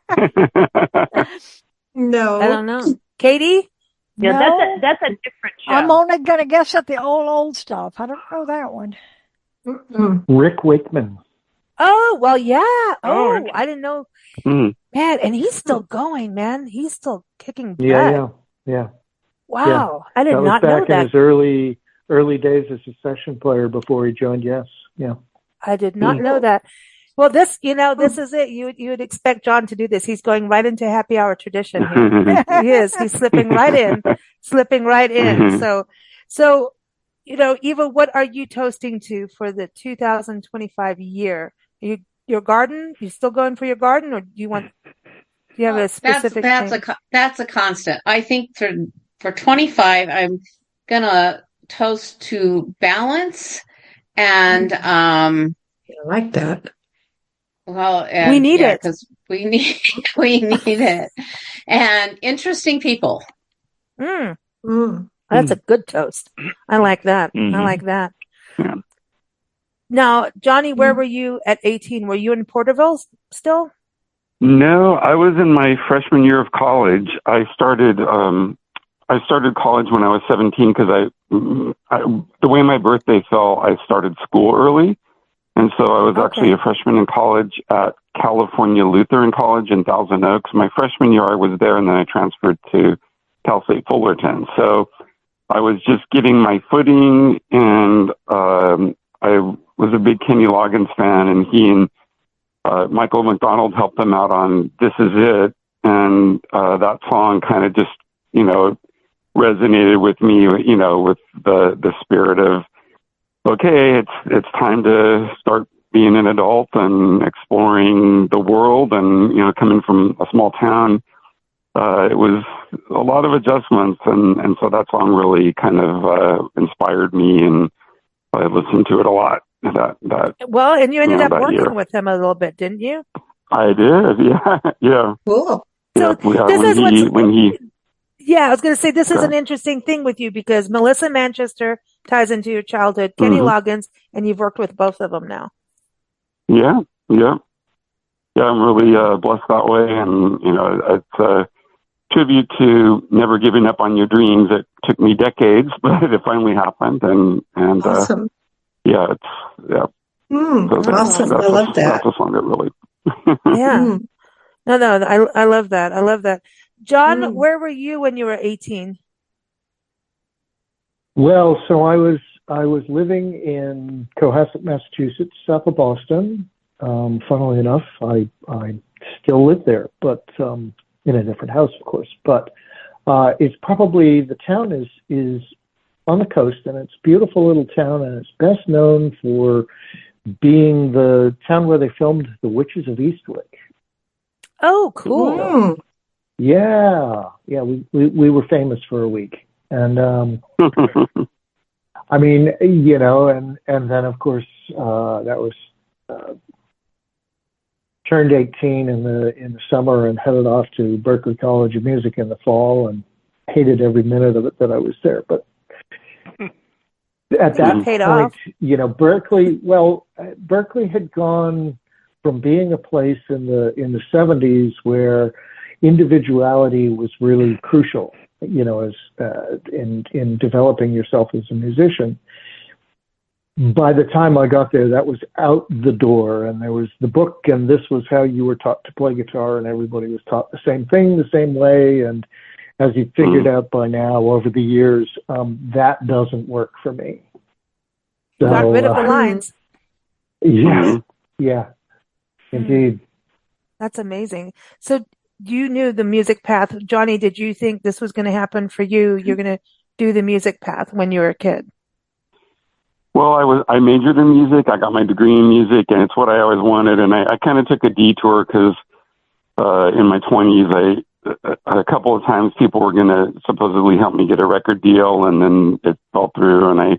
No. I don't know. Katie? Yeah, No. that's a different show. I'm only going to guess at the old stuff. I don't know that one. Rick Wakeman. Oh, well, yeah. Oh, I didn't know. Man, and he's still going, man. He's still kicking butt. Yeah. Wow. I did not know that. That was back in his early days as a session player before he joined Yes. Yeah. I did not know that. Well, this is it. You would expect John to do this. He's going right into happy hour tradition here. He is. He's slipping right in. So, Eva, what are you toasting to for the 2025 year? Your garden? You still going for your garden, or do you have a specific? That's a constant. I think for 25, I'm gonna toast to balance and I like that. Well, we need it because we need it, and interesting people. That's a good toast. I like that. I like that. Yeah. Now, Johnny, where were you at 18? Were you in Porterville still? No, I was in my freshman year of college. I started college when I was 17 because the way my birthday fell, I started school early. And so I was actually a freshman in college at California Lutheran College in Thousand Oaks. My freshman year, I was there, and then I transferred to Cal State Fullerton. So I was just getting my footing, and I was a big Kenny Loggins fan, and he and Michael McDonald helped them out on This Is It. And that song kind of just, resonated with me, with the spirit of, okay, it's time to start being an adult and exploring the world. And, coming from a small town, it was a lot of adjustments. And so that song really kind of inspired me, and I listened to it a lot. Well, and you ended up working with him a little bit, didn't you? I did. Yeah. Cool. So I was going to say, this is an interesting thing with you, because Melissa Manchester ties into your childhood, Kenny Loggins, and you've worked with both of them now. Yeah. yeah, I'm really blessed that way, and it's a tribute to never giving up on your dreams. It took me decades, but it finally happened, and awesome. Yeah, it's yeah. Awesome. I love that. That's a song that really. Yeah. No, I love that. I love that. John, where were you when you were 18? Well, so I was living in Cohasset, Massachusetts, south of Boston. Funnily enough, I still live there, but in a different house, of course. But it's probably, the town is on the coast, and it's a beautiful little town, and it's best known for being the town where they filmed The Witches of Eastwick. Oh, cool. Yeah, we were famous for a week. And I mean, and then of course that was turned 18 in the summer and headed off to Berklee College of Music in the fall, and hated every minute of it that I was there. But at that point, Berklee had gone from being a place in the 70s where individuality was really crucial, as in developing yourself as a musician. By the time I got there, that was out the door, and there was the book, and this was how you were taught to play guitar, and everybody was taught the same thing, the same way. And as you figured out by now over the years, that doesn't work for me. So, got rid of the lines. Yeah, indeed. That's amazing. So you knew the music path. Johnny, did you think this was going to happen for you? You're going to do the music path when you were a kid? Well, I majored in music. I got my degree in music, and it's what I always wanted. And I kind of took a detour because in my 20s, a couple of times people were going to supposedly help me get a record deal, and then it fell through, and I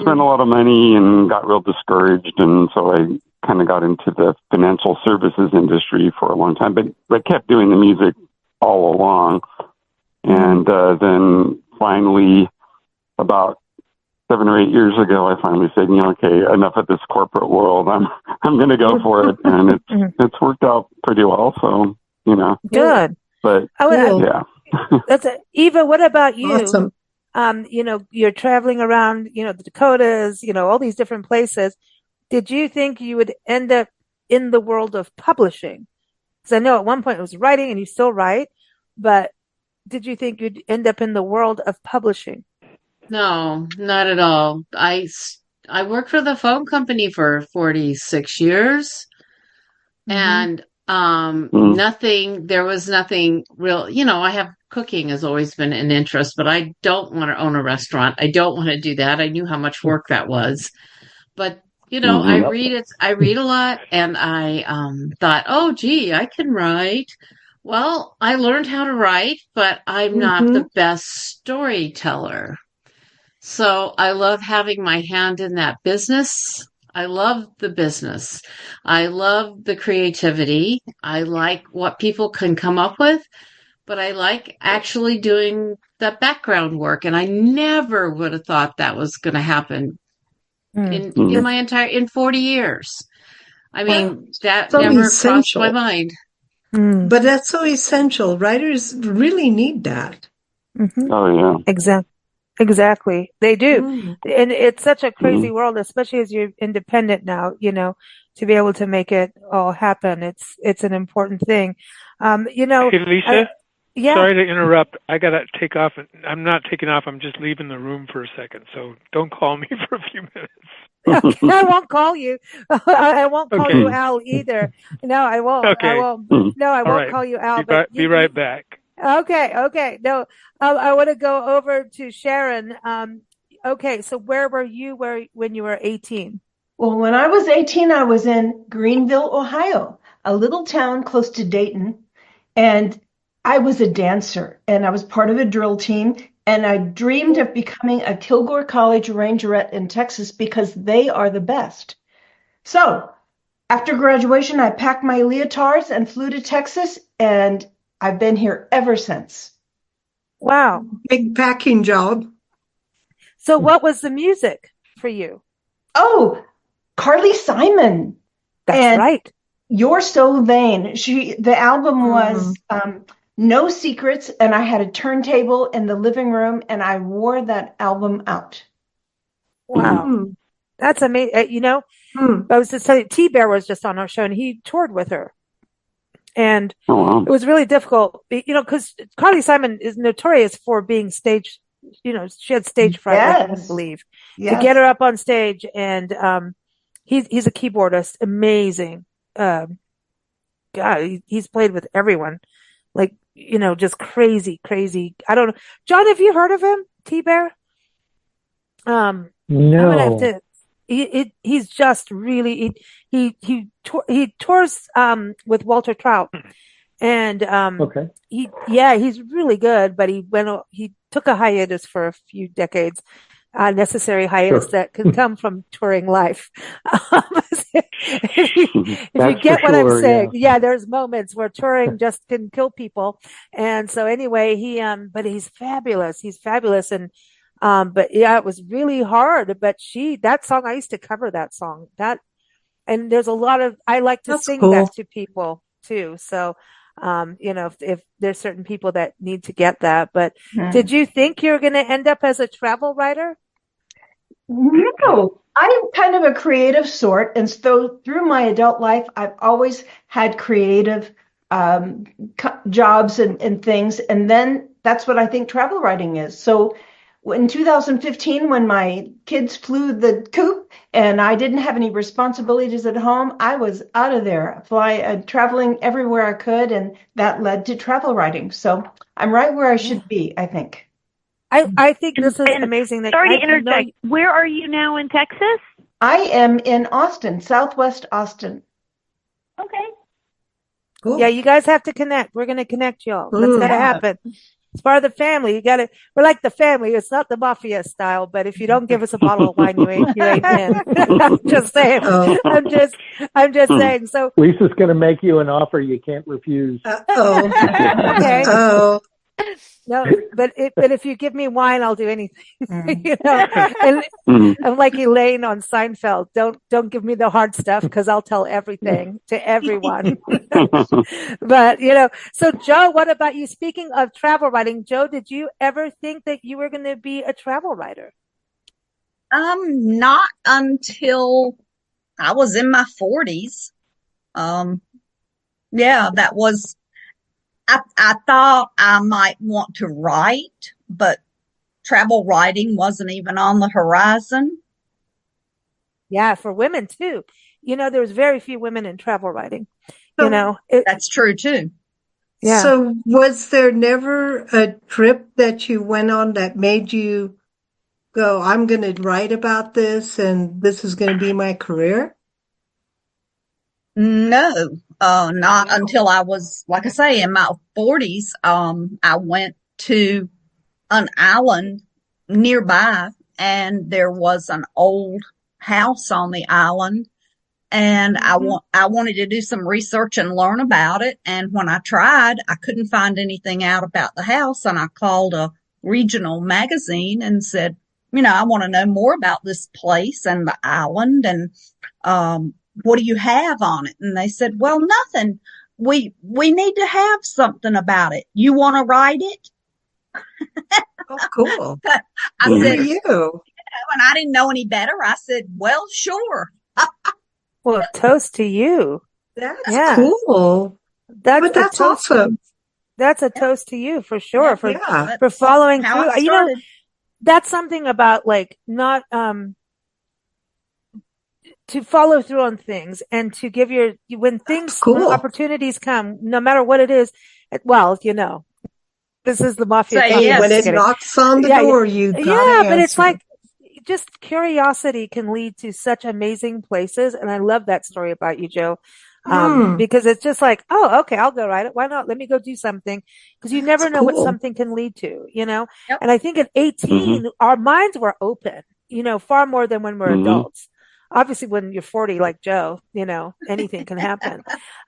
spent a lot of money and got real discouraged. And so I kind of got into the financial services industry for a long time, but kept doing the music all along. And then finally, about 7 or 8 years ago, I finally said, okay, enough of this corporate world. I'm going to go for it, and it's worked out pretty well. So good. But yeah, that's it. Eva, what about you? Awesome. You're traveling around, the Dakotas, all these different places. Did you think you would end up in the world of publishing? Because I know at one point it was writing, and you still write, but did you think you'd end up in the world of publishing? No, not at all. I worked for the phone company for 46 years, and there was nothing real. I have cooking has always been an interest, but I don't want to own a restaurant. I don't want to do that. I knew how much work that was, but I read a lot, and I thought, oh, gee, I can write. Well, I learned how to write, but I'm not the best storyteller. So I love having my hand in that business. I love the business. I love the creativity. I like what people can come up with, but I like actually doing the background work. And I never would have thought that was going to happen in my in 40 years. I mean, that so never essential. crossed my mind. But that's so essential. Writers really need that. Oh, yeah. Exactly. They do. And it's such a crazy world, especially as you're independent now, to be able to make it all happen. It's an important thing. Hey, Lisa? Yeah. Sorry to interrupt. I got to take off. I'm not taking off. I'm just leaving the room for a second. So don't call me for a few minutes. Okay, I won't call you. I won't call you Al either. No, I won't. Okay. I won't. No, I won't call you Al. Be right back. Okay. No, I want to go over to Sharon. Okay, so where were you when you were 18? Well, when I was 18, I was in Greenville, Ohio, a little town close to Dayton, and I was a dancer, and I was part of a drill team, and I dreamed of becoming a Kilgore College Rangerette in Texas because they are the best. So after graduation, I packed my leotards and flew to Texas, and I've been here ever since. Wow. Big packing job. So what was the music for you? Oh, Carly Simon. That's right. You're So Vain. The album was No Secrets, and I had a turntable in the living room, and I wore that album out. Wow. That's amazing. I was just telling you, T-Bear was just on our show and he toured with her. And it was really difficult, because Carly Simon is notorious for being stage, she had stage fright, like you wouldn't believe. To get her up on stage, and he's a keyboardist, amazing. God, he's played with everyone, like, just crazy. I don't know. John, have you heard of him, T-Bear? No. I'm gonna have to. He's just really he tours with Walter Trout, and he's really good. But he took a hiatus for a few decades, necessary hiatus that can come from touring life. If you get what I'm saying, there's moments where touring just can kill people. And so anyway, but he's fabulous. He's fabulous. And but it was really hard, but that song, I used to cover that song, and there's a lot of, I like to sing that to people too. So, if there's certain people that need to get that, but did you think you're going to end up as a travel writer? No, I'm kind of a creative sort. And so through my adult life, I've always had creative jobs and things. And then that's what I think travel writing is. So in 2015, when my kids flew the coop and I didn't have any responsibilities at home, I was out of there, traveling everywhere I could, and that led to travel writing. So I'm right where I should be, I think. I think this is amazing. Sorry to interject. Where are you now in Texas? I am in Austin, Southwest Austin. Okay. Cool. Yeah, you guys have to connect. We're going to connect y'all. That's going to happen. It's part of the family. We're like the family. It's not the mafia style, but if you don't give us a bottle of wine, you ain't in. I'm just saying. I'm just saying. So Lisa's going to make you an offer you can't refuse. Okay. No, but if you give me wine, I'll do anything. And I'm like Elaine on Seinfeld. Don't give me the hard stuff, because I'll tell everything to everyone. But so Joe, what about you? Speaking of travel writing, Joe, did you ever think that you were going to be a travel writer? Not until I was in my 40s. That was. I thought I might want to write, but travel writing wasn't even on the horizon. Yeah, for women too. There's very few women in travel writing. That's true too. Yeah. So was there never a trip that you went on that made you go, I'm going to write about this and this is going to be my career? No, not until I was, like I say, in my 40s. I went to an island nearby, and there was an old house on the island, and I wanted to do some research and learn about it. And when I tried, I couldn't find anything out about the house, and I called a regional magazine and said, I want to know more about this place and the island, and what do you have on it? And they said, well, nothing. We need to have something about it. You want to write it? Oh, cool. I said, you. And I didn't know any better. I said, well, sure. Well, toast to you. That's cool. That's awesome. That's a toast to you for sure, for following through. That's something about not to follow through on things, and to give when opportunities come, no matter what it is. This is the mafia. When it knocks on the door, you gotta but it's like, just curiosity can lead to such amazing places. And I love that story about you, Joe. Because it's just like, oh, okay, I'll go write it. Why not? Let me go do something. Because you never know what something can lead to, Yep. And I think at 18, our minds were open, far more than when we're adults. Obviously, when you're 40, like Joe, anything can happen.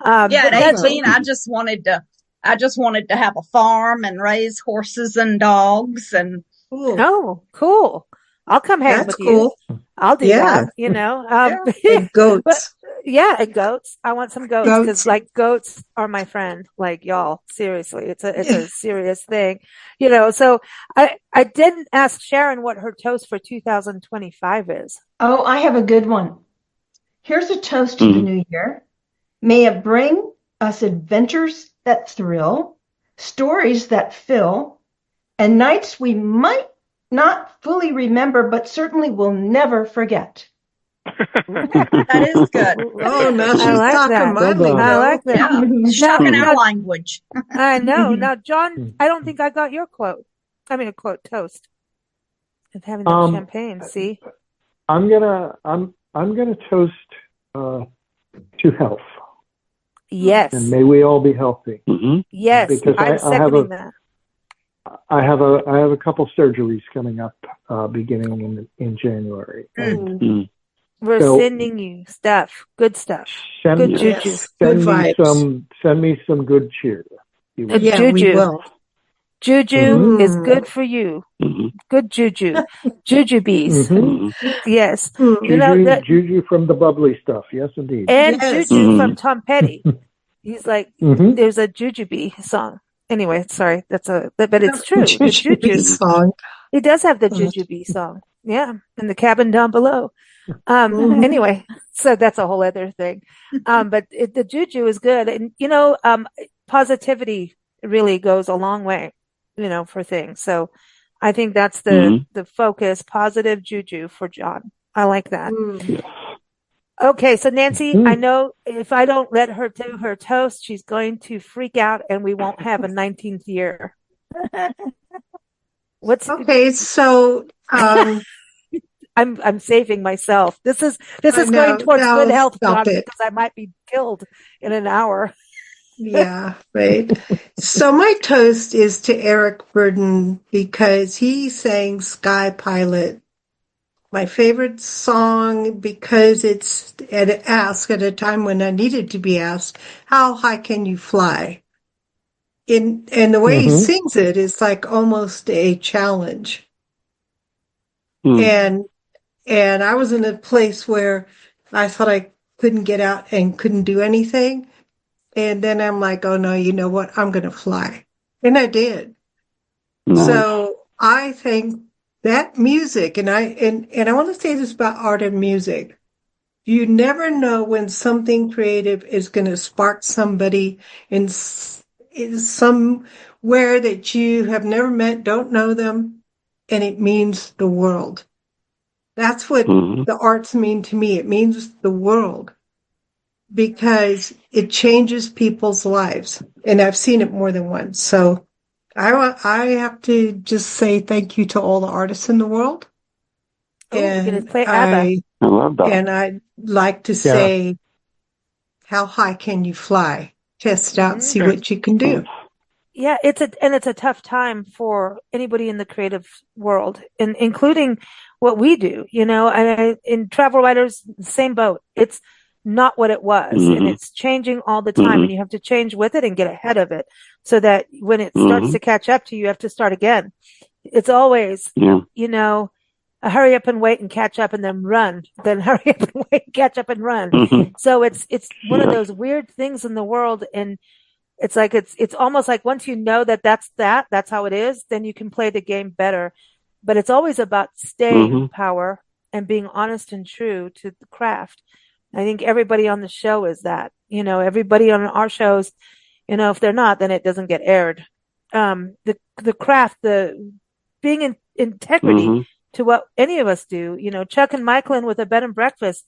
At 18, I just wanted to have a farm and raise horses and dogs and. Oh, cool! I'll come hang with you. I'll do that. Goats. Yeah, and goats. I want some goats because like goats are my friend. Like y'all, seriously, it's a serious thing, So I didn't ask Sharon what her toast for 2025 is. Oh, I have a good one. Here's a toast to the new year. May it bring us adventures that thrill, stories that fill, and nights we might not fully remember, but certainly will never forget. That is good. Oh, now she's talking my lingo. I like that. Yeah. Talking our language. I know. Now, John, I don't think I got your quote. I mean, a quote toast. Of having that champagne. See, I'm gonna toast to health. Yes. And may we all be healthy. Mm-hmm. Yes. Because I'm seconding that. I have a couple surgeries coming up beginning in January. And we're sending you stuff, good stuff, good juju, send me some good cheer. Juju. We will. Juju is good for you. Good juju, juju bees. Yes, juju from the bubbly stuff. Yes, indeed. And Juju from Tom Petty. He's like, there's a Jujubee song. Anyway, sorry, but it's true. The Juju song. He does have the Jujubee song. Yeah, in the cabin down below. Anyway, so that's a whole other thing. But the Juju is good, and positivity really goes a long way, for things. So I think that's the focus, positive Juju for John. I like that. Okay, so Nancy, I know if I don't let her do her toast, she's going to freak out and we won't have a 19th year. Okay, so I'm saving myself. This is going towards good health, John, because I might be killed in an hour. Yeah, right. So my toast is to Eric Burden because he sang Sky Pilot. My favorite song because it's asked at a time when I needed to be asked, how high can you fly? And the way he sings it is like almost a challenge. And I was in a place where I thought I couldn't get out and couldn't do anything. And then I'm like, oh no, you know what? I'm going to fly. And I did. Nice. So I think that music, and I want to say this about art and music. You never know when something creative is going to spark somebody in somewhere that you have never met, don't know them, and it means the world. That's what the arts mean to me. It means the world because it changes people's lives, and I've seen it more than once. So I have to just say thank you to all the artists in the world. And play ABBA. I love that. And I'd like to say, how high can you fly? Test it out and see what you can do. Yeah, it's a tough time for anybody in the creative world, and including what we do, and in travel writers, same boat. It's not what it was, and it's changing all the time, and you have to change with it and get ahead of it so that when it starts to catch up to you, you have to start again. It's always, hurry up and wait and catch up and then run, then hurry up and wait and catch up and run. So it's one of those weird things in the world. And it's like, it's almost like once you know that's how it is, then you can play the game better. But it's always about staying power and being honest and true to the craft. I think everybody on the show is that, everybody on our shows, if they're not, then it doesn't get aired. The craft, the being in integrity to what any of us do, Chuck and Michaelin with a bed and breakfast,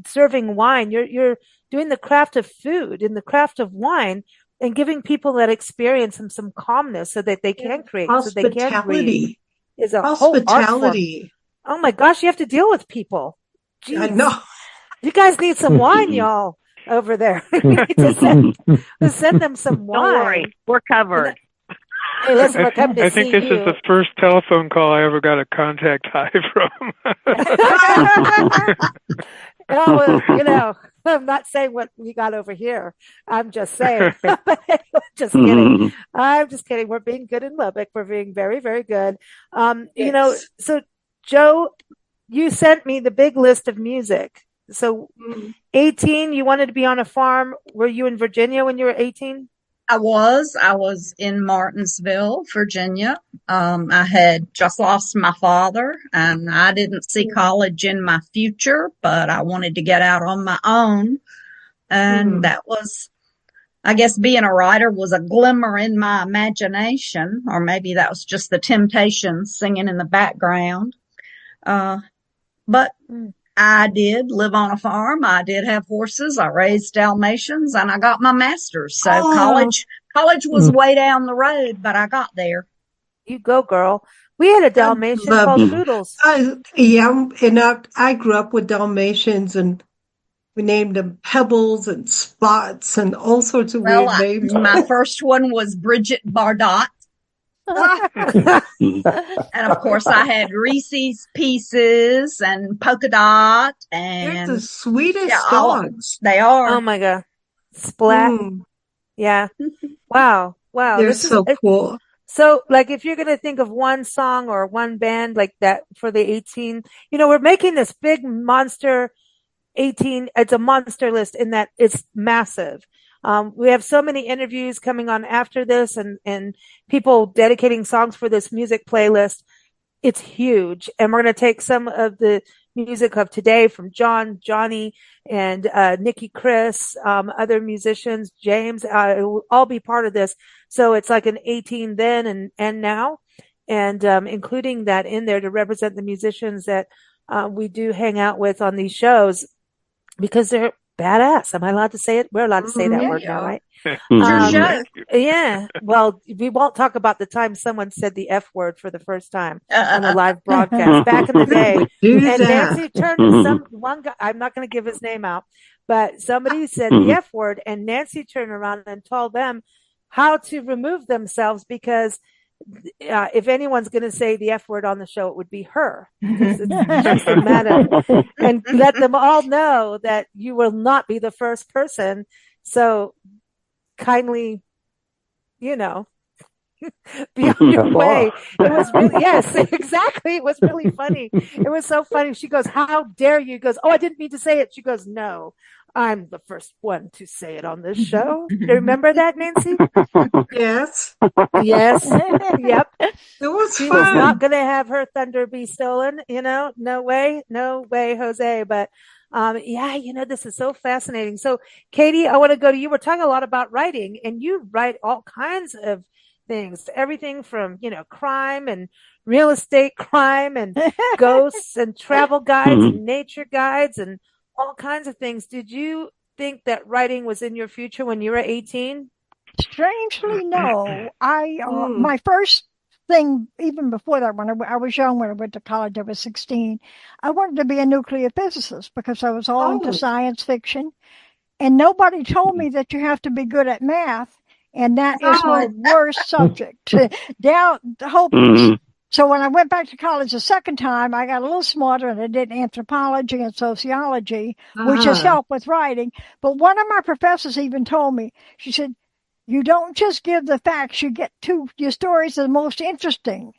serving wine, you're doing the craft of food and the craft of wine and giving people that experience and some calmness so that they can create, so they can breathe. Is a whole art form. Oh my gosh, you have to deal with people. Jeez. I know. You guys need some wine, y'all, over there. You need to send them some wine. Don't worry, we're covered. Hey, listen, we're coming to I think this is the first telephone call I ever got a contact high from. I'm not saying what we got over here. I'm just saying. Just kidding. I'm just kidding. We're being good in Lubbock. We're being very, very good. So Joe, you sent me the big list of music So 18, you wanted to be on a farm. Were you in Virginia when you were 18? I was in Martinsville, Virginia. I had just lost my father and I didn't see college in my future, but I wanted to get out on my own. And that was, I guess being a writer was a glimmer in my imagination, or maybe that was just the Temptations singing in the background. But I did live on a farm. I did have horses. I raised Dalmatians and I got my master's. So college was way down the road, but I got there. You go, girl. We had a Dalmatian called Poodles. I grew up with Dalmatians and we named them Pebbles and Spots and all sorts of weird names. My first one was Bridget Bardot. And of course I had Reese's Pieces and Polka Dot, and they're the sweetest dogs. They are. Oh my God. Splat. Yeah. Wow. They're so cool. So like if you're going to think of one song or one band like that for the 18, we're making this big monster 18. It's a monster list in that it's massive. We have so many interviews coming on after this and people dedicating songs for this music playlist. It's huge. And we're going to take some of the music of today from John, Johnny, and Nikki, Chris, other musicians, James, it will all be part of this. So it's like an 18 then and now, and including that in there to represent the musicians that we do hang out with on these shows because they're badass. Am I allowed to say it? We're allowed to say that word now, right? Yeah. Well, we won't talk about the time someone said the F word for the first time on a live broadcast back in the day. And Nancy turned to one guy, I'm not going to give his name out, but somebody said the F word and Nancy turned around and told them how to remove themselves because if anyone's going to say the F word on the show, it would be her. It's just a matter. And let them all know that you will not be the first person. So kindly, be on your way. It was really, yes, exactly. It was really funny. It was so funny. She goes, how dare you? He goes, oh, I didn't mean to say it. She goes, no, I'm the first one to say it on this show. Do you remember that, Nancy? Yes. Yes. Yep. It was She fun. was not going to have her thunder be stolen. No way, Jose. But this is so fascinating. So, Katie, I want to go to you. We're talking a lot about writing, and you write all kinds of things, everything from, crime and real estate crime and ghosts and travel guides and nature guides and all kinds of things. Did you think that writing was in your future when you were 18? Strangely, no. My first thing, even before that, when I was young, when I went to college, I was 16, I wanted to be a nuclear physicist because I was all into science fiction. And nobody told me that you have to be good at math. And that is my worst subject. So when I went back to college the second time, I got a little smarter and I did anthropology and sociology, which has helped with writing. But one of my professors even told me, she said, you don't just give the facts, you get to your stories are the most interesting.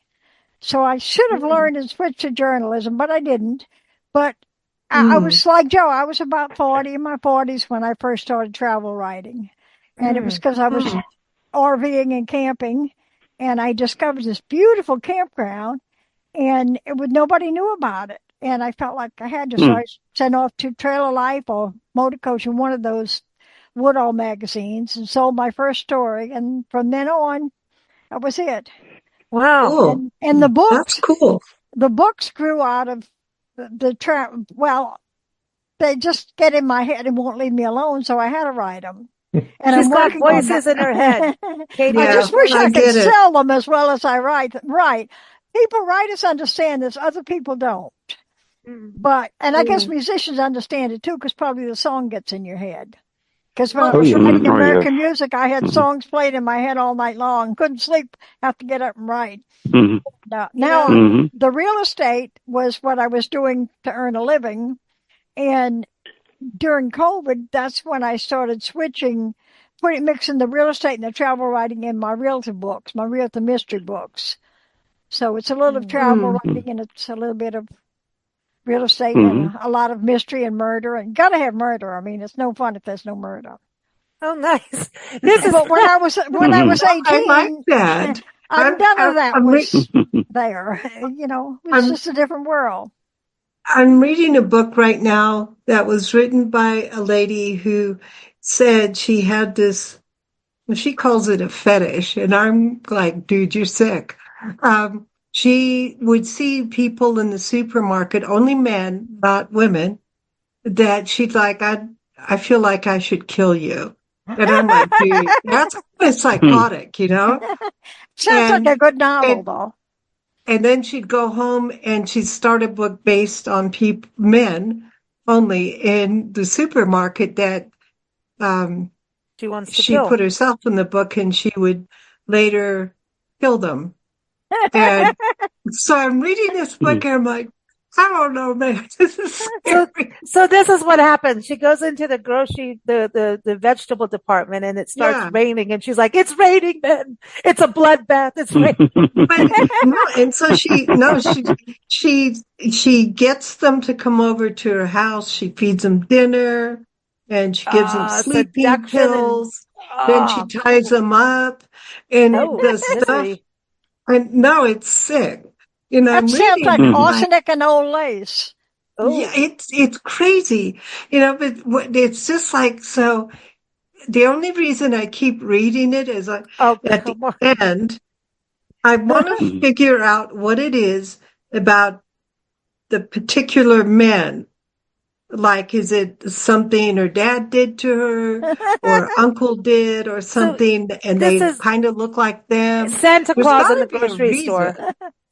So I should have learned and switched to journalism, but I didn't. But I was like Joe, I was about 40 in my 40s when I first started travel writing. And it was because I was RVing and camping. And I discovered this beautiful campground, and nobody knew about it. And I felt like I had to, so I sent off to Trailer Life or Motor Coach in one of those Woodall magazines and sold my first story. And from then on, that was it. Wow. And the books, that's cool. The books grew out of they just get in my head and won't leave me alone, so I had to write them. And she's got voices in her head. Katie, I just wish I could sell them as well as I write. Right. Writers understand this. Other people don't. But, and I guess musicians understand it too, because probably the song gets in your head. Because when I was writing American music, I had songs played in my head all night long. Couldn't sleep, have to get up and write. Now, the real estate was what I was doing to earn a living. And during COVID, that's when I started mixing the real estate and the travel writing in my realtor books, my realtor mystery books. So it's a little of travel writing and it's a little bit of real estate and a lot of mystery and murder, and gotta have murder. I mean, it's no fun if there's no murder. Oh, nice. But when I was 18, I like that. none of that was there. You know, it's just a different world. I'm reading a book right now that was written by a lady who said she had this, she calls it a fetish, and I'm like, dude, you're sick. She would see people in the supermarket, only men, not women, that she'd like, I feel like I should kill you. And I'm like, dude, that's kind of psychotic, you know? Sounds like a good novel, though. And then she'd go home and she'd start a book based on men only in the supermarket that she wants to she kill. put herself in the book, and she would later kill them. And so I'm reading this book and I'm like, I don't know, man. This is scary. So this is what happens. She goes into the the vegetable department, and it starts raining, and she's like, "It's raining, man! It's a bloodbath. It's raining." And so she gets them to come over to her house. She feeds them dinner, and she gives them sleeping pills. Then she ties them up, and the stuff. And no, it's sick. You know, that sounds like arsenic and old lace. Yeah, it's crazy. You know, but it's just like, so the only reason I keep reading it is at the end, I want to figure out what it is about the particular men. Like, is it something her dad did to her or uncle did or something, and they kind of look like them? Santa Claus in the grocery store.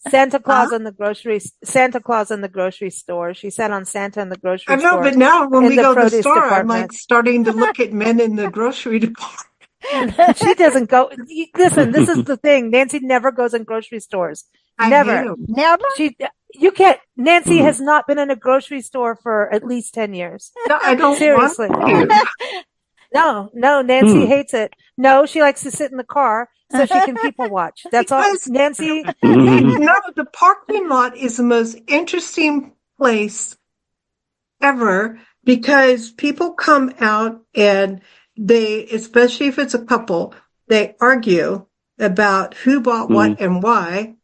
Santa Claus in the grocery store. She said on Santa in the grocery store. I know, but now when we go to the store, I'm like starting to look at men in the grocery department. She doesn't go. Listen, this is the thing. Nancy never goes in grocery stores. Never. You can't. Nancy has not been in a grocery store for at least 10 years. No, I don't. Seriously. No, Nancy hates it. No, she likes to sit in the car so she can people watch. That's all. Nancy. No, the parking lot is the most interesting place ever because people come out and they, especially if it's a couple, they argue about who bought what and why.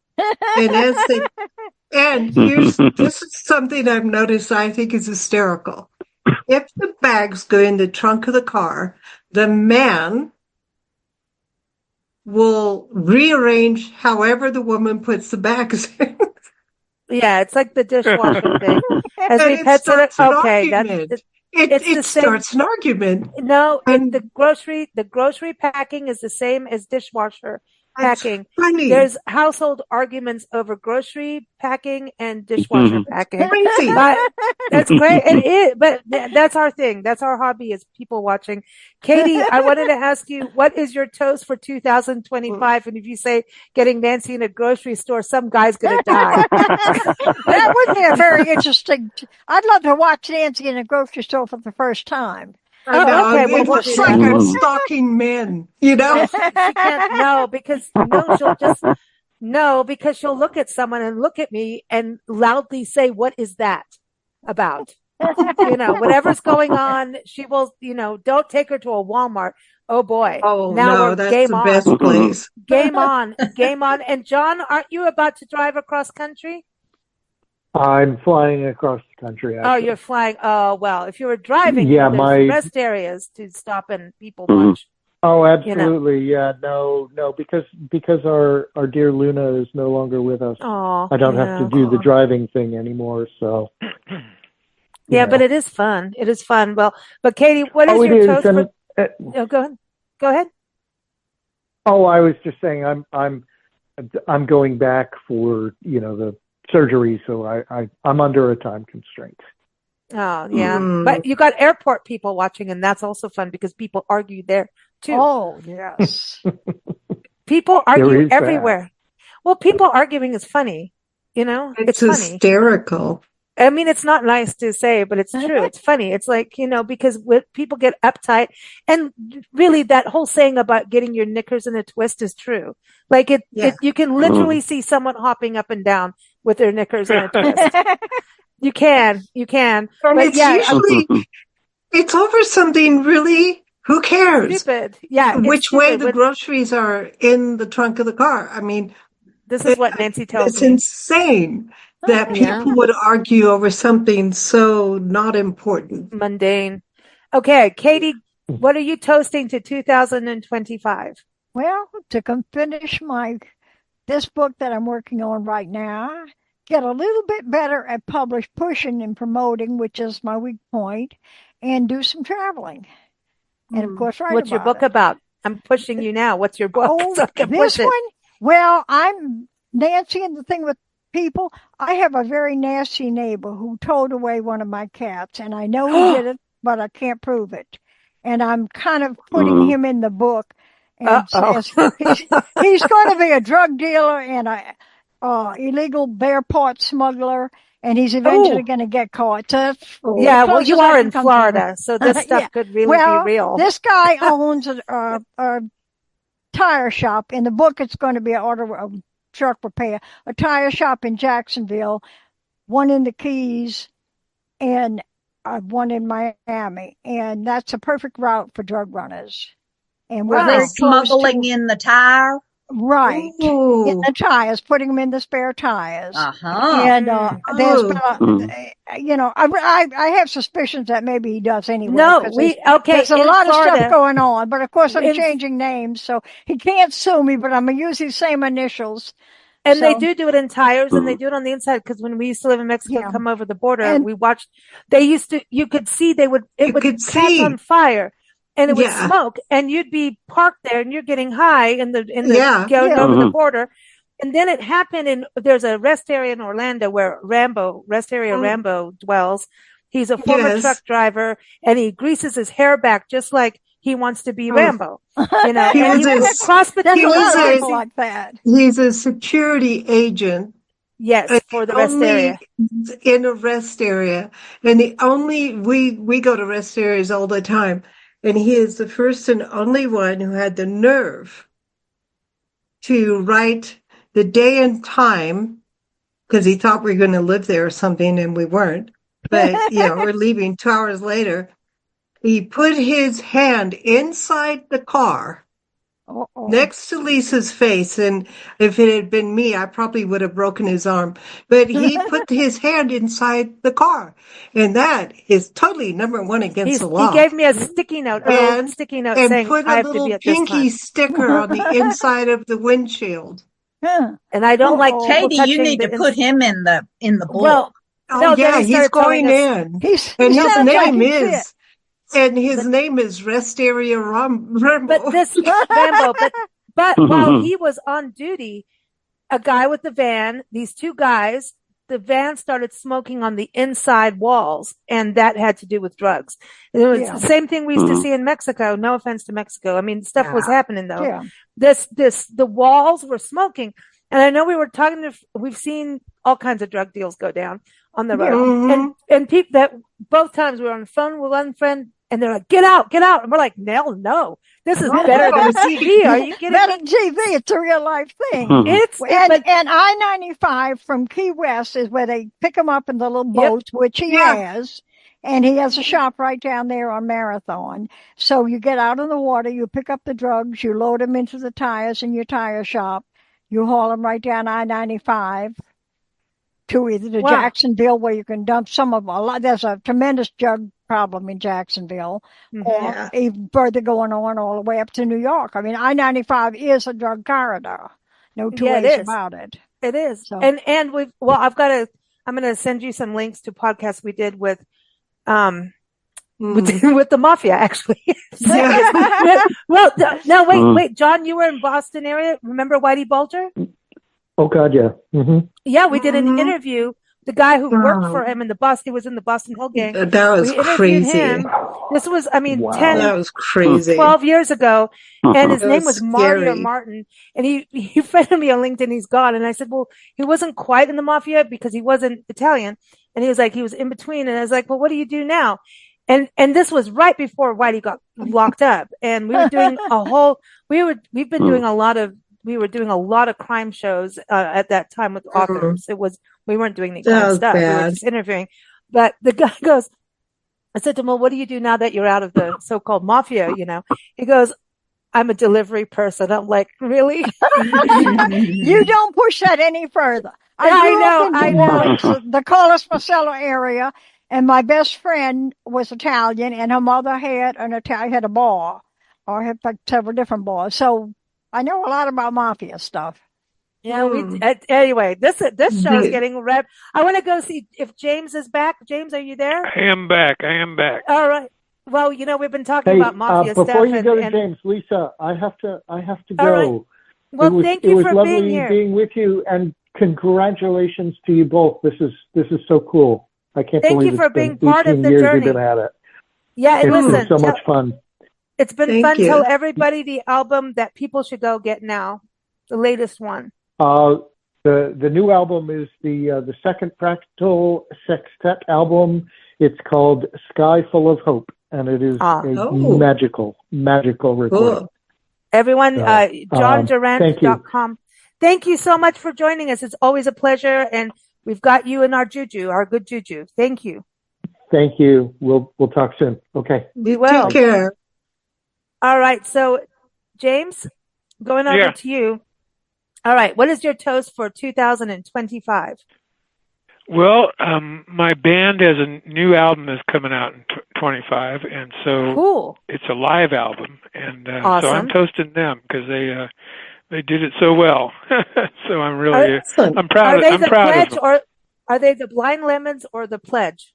And this is something I've noticed I think is hysterical. If the bags go in the trunk of the car, the man will rearrange however the woman puts the bags in. Yeah, it's like the dishwasher thing. As we pets it, okay, it starts an argument. No, the grocery packing is the same as dishwasher packing. Funny. There's household arguments over grocery packing and dishwasher packing. Crazy. That's great. It is, but that's our thing. That's our hobby is people watching. Katie, I wanted to ask you, what is your toast for 2025? And if you say getting Nancy in a grocery store, some guy's going to die. That would be a very interesting. I'd love to watch Nancy in a grocery store for the first time. I know. Okay. It looks like I'm stalking men, you know? She can't, because she'll look at someone and look at me and loudly say, "What is that about?" Whatever's going on, she will, don't take her to a Walmart. Oh boy. Oh, now that's game the on. Best place. Game on. And John, aren't you about to drive across country? I'm flying across the country. Actually. Oh, you're flying. Oh, well, if you were driving, there's rest areas to stop and people watch. Oh, absolutely. Yeah, no, because our dear Luna is no longer with us. Oh, I don't have to do the driving thing anymore. So. Yeah, but it is fun. It is fun. Well, but Katie, what is your toast for? Go ahead. Oh, I was just saying, I'm going back for the surgery, so I'm under a time constraint. Oh, yeah. But you got airport people watching, and that's also fun because people argue there too. Oh, yes. People argue everywhere. Well, people arguing is funny. It's funny. Hysterical. I mean, it's not nice to say, but it's true. It's funny. It's like, because people get uptight, and really that whole saying about getting your knickers in a twist is true. Like you can literally see someone hopping up and down with their knickers in a twist. You can. And But it's usually, it's over something really, who cares? Stupid. Yeah. Which way the groceries are in the trunk of the car. I mean, this is what Nancy tells it's me. It's insane that people would argue over something so not important. Mundane. Okay, Katie, what are you toasting to 2025? Well, to finish this book that I'm working on right now, get a little bit better at pushing and promoting, which is my weak point, and do some traveling. And of course, what's your book about? I'm pushing you now. What's your book? Oh, this one? Well, I'm Nancy, and the thing with people, I have a very nasty neighbor who towed away one of my cats, and I know he did it, but I can't prove it. And I'm kind of putting him in the book. And says he's going to be a drug dealer and a illegal bear part smuggler, and he's eventually going to get caught. So well, you are in Florida, so this stuff could really be real. This guy owns a tire shop. In the book, it's going to be a truck repair, a tire shop in Jacksonville, one in the Keys, and one in Miami, and that's a perfect route for drug runners. And we're very smuggling in the tire. Right. Ooh. In the tires, putting them in the spare tires. And there's been I have suspicions that maybe he does anyway. No, there's a lot of stuff going on, but of course I'm changing names, so he can't sue me, but I'm going to use his same initials. And they do it in tires, and they do it on the inside, because when we used to live in Mexico and come over the border, we watched, you could see it would catch on fire. And it would smoke, and you'd be parked there, and you're getting high in the going over the border. And then it happened, and there's a rest area in Orlando where Rambo dwells. He's a former truck driver, and he greases his hair back just like he wants to be Rambo. You know, he's a security agent. Yes, for the rest area. In a rest area. And we go to rest areas all the time. And he is the first and only one who had the nerve to write the day and time, because he thought we were going to live there or something, and we weren't. But, we're leaving 2 hours later. He put his hand inside the car next to Lisa's face. And if it had been me, I probably would have broken his arm. But he put his hand inside the car. And that is totally number one against the law. He gave me a sticky note, saying, put I a have to be little at this pinky sticker on the inside of the windshield. And I don't like Katie, you need to put him in the book. Well, he's going in. And his name is Rest Area Rambo. But this Rambo, but while he was on duty, a guy with the van, these two guys, the van started smoking on the inside walls, and that had to do with drugs. And it was the same thing we used to see in Mexico. No offense to Mexico. I mean, stuff was happening though. Yeah. The walls were smoking. And I know we've seen all kinds of drug deals go down on the road. And people that both times we were on the phone with one friend, and they're like, get out. And we're like, no, this is better than TV. Are you kidding me? Better than TV. It's a real life thing. And I-95 from Key West is where they pick them up in the little boats, which he has. And he has a shop right down there on Marathon. So you get out in the water, you pick up the drugs, you load them into the tires in your tire shop. You haul them right down I-95 to either to Jacksonville, where you can dump some of them. There's a tremendous drug problem in Jacksonville, or even further going on all the way up to New York. I mean, I-95 is a drug corridor. No two ways about it. It is. So. And I'm going to send you some links to podcasts we did with the mafia, actually. Well, no, wait, John, you were in Boston area. Remember Whitey Bulger? Oh God, yeah. Mm-hmm. Yeah, we did an interview. The guy who worked for him in the Boston, he was in the Boston Hill Gang. That was crazy. This was, 10, that was crazy. 12 years ago. And his name was Mario Martin. And he friended me on LinkedIn. He's gone. And I said, well, he wasn't quite in the mafia because he wasn't Italian. And he was like, he was in between. And I was like, well, what do you do now? And this was right before Whitey got locked up. And we were doing we've been doing a lot of we were doing a lot of crime shows at that time with authors. We weren't doing any crime stuff. Bad. We were just interviewing. But the guy goes, I said to him, well, what do you do now that you're out of the so-called mafia, He goes, I'm a delivery person. I'm like, really? You don't push that any further. I know. The Carlos Marcello area, and my best friend was Italian, and her mother had a bar, or had several different bars. So I know a lot about mafia stuff. Yeah, anyway, this show is getting red. I want to go see if James is back. James, are you there? I am back. All right. Well, we've been talking about mafia stuff. Before you go to James, Lisa, I have to go. Right. Well, thank you for being here. It was lovely being with you, and congratulations to you both. This is so cool. I can't thank believe you for it's being been part of the years journey. You've been at it. Yeah, and it's listen, been so much fun. It's been fun. Tell everybody the album that people should go get now, the latest one. The new album is the second Fractal Sextet album. It's called Sky Full of Hope, and it is a magical recording. Cool. Everyone, JohnDurant.com. Thank you so much for joining us. It's always a pleasure, and we've got you in our juju, our good juju. Thank you. Thank you. We'll talk soon. Okay. We will. Take care. All right. So, James, going over to you. All right. What is your toast for 2025? Well, my band has a new album that's coming out in 25, and so it's a live album, and so I'm toasting them because they did it so well. So I'm really I'm proud. I'm proud of them. Or are they the Blind Lemons or the Pledge?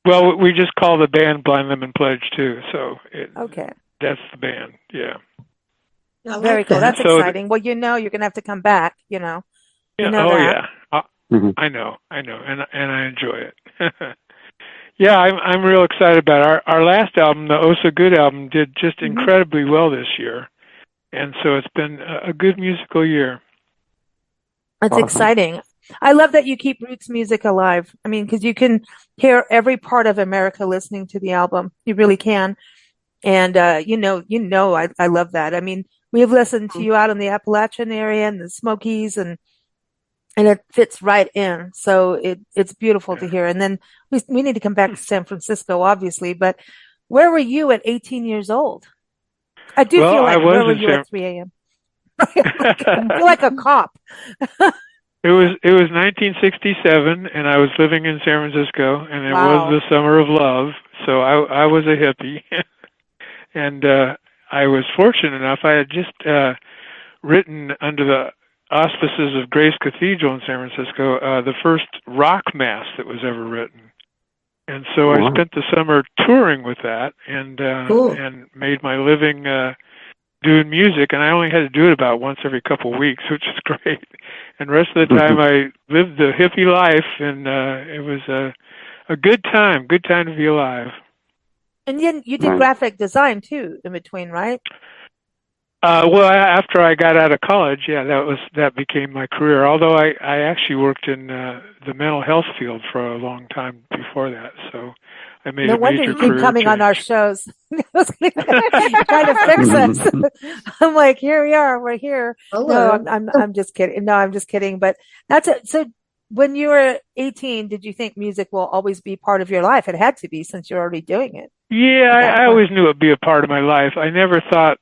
Well, we just call the band Blind Lemon Pledge too. So that's the band. Yeah. Very cool. That's exciting. Well, you're going to have to come back, Yeah. that. I know, and I enjoy it. Yeah, I'm real excited about it. Our last album, the Oh So Good album, did just incredibly well this year, and so it's been a good musical year. That's exciting. I love that you keep roots music alive. I mean, because you can hear every part of America listening to the album. You really can, and I love that. I mean, we've listened to you out in the Appalachian area and the Smokies, and it fits right in. So it's beautiful to hear. And then we need to come back to San Francisco, obviously. But where were you at 18 years old? I do feel like where were you at 3 a.m.? I feel like a cop. It was 1967, and I was living in San Francisco, and it was the summer of love. So I was a hippie, and I was fortunate enough. I had just written under the auspices of Grace Cathedral in San Francisco, the first rock mass that was ever written. And so I spent the summer touring with that and made my living doing music. And I only had to do it about once every couple of weeks, which is great. And the rest of the time I lived the hippie life, and it was a good time to be alive. And then you did graphic design too in between, right? Well, after I got out of college, that became my career. Although I actually worked in the mental health field for a long time before that, so I made a major career. No wonder you keep coming on our shows. Trying to fix us. I'm like, here we are. We're here. Hello. No, I'm just kidding. No, I'm just kidding. But that's it. So when you were 18, did you think music will always be part of your life? It had to be, since you're already doing it. Yeah, I always knew it'd be a part of my life. I never thought.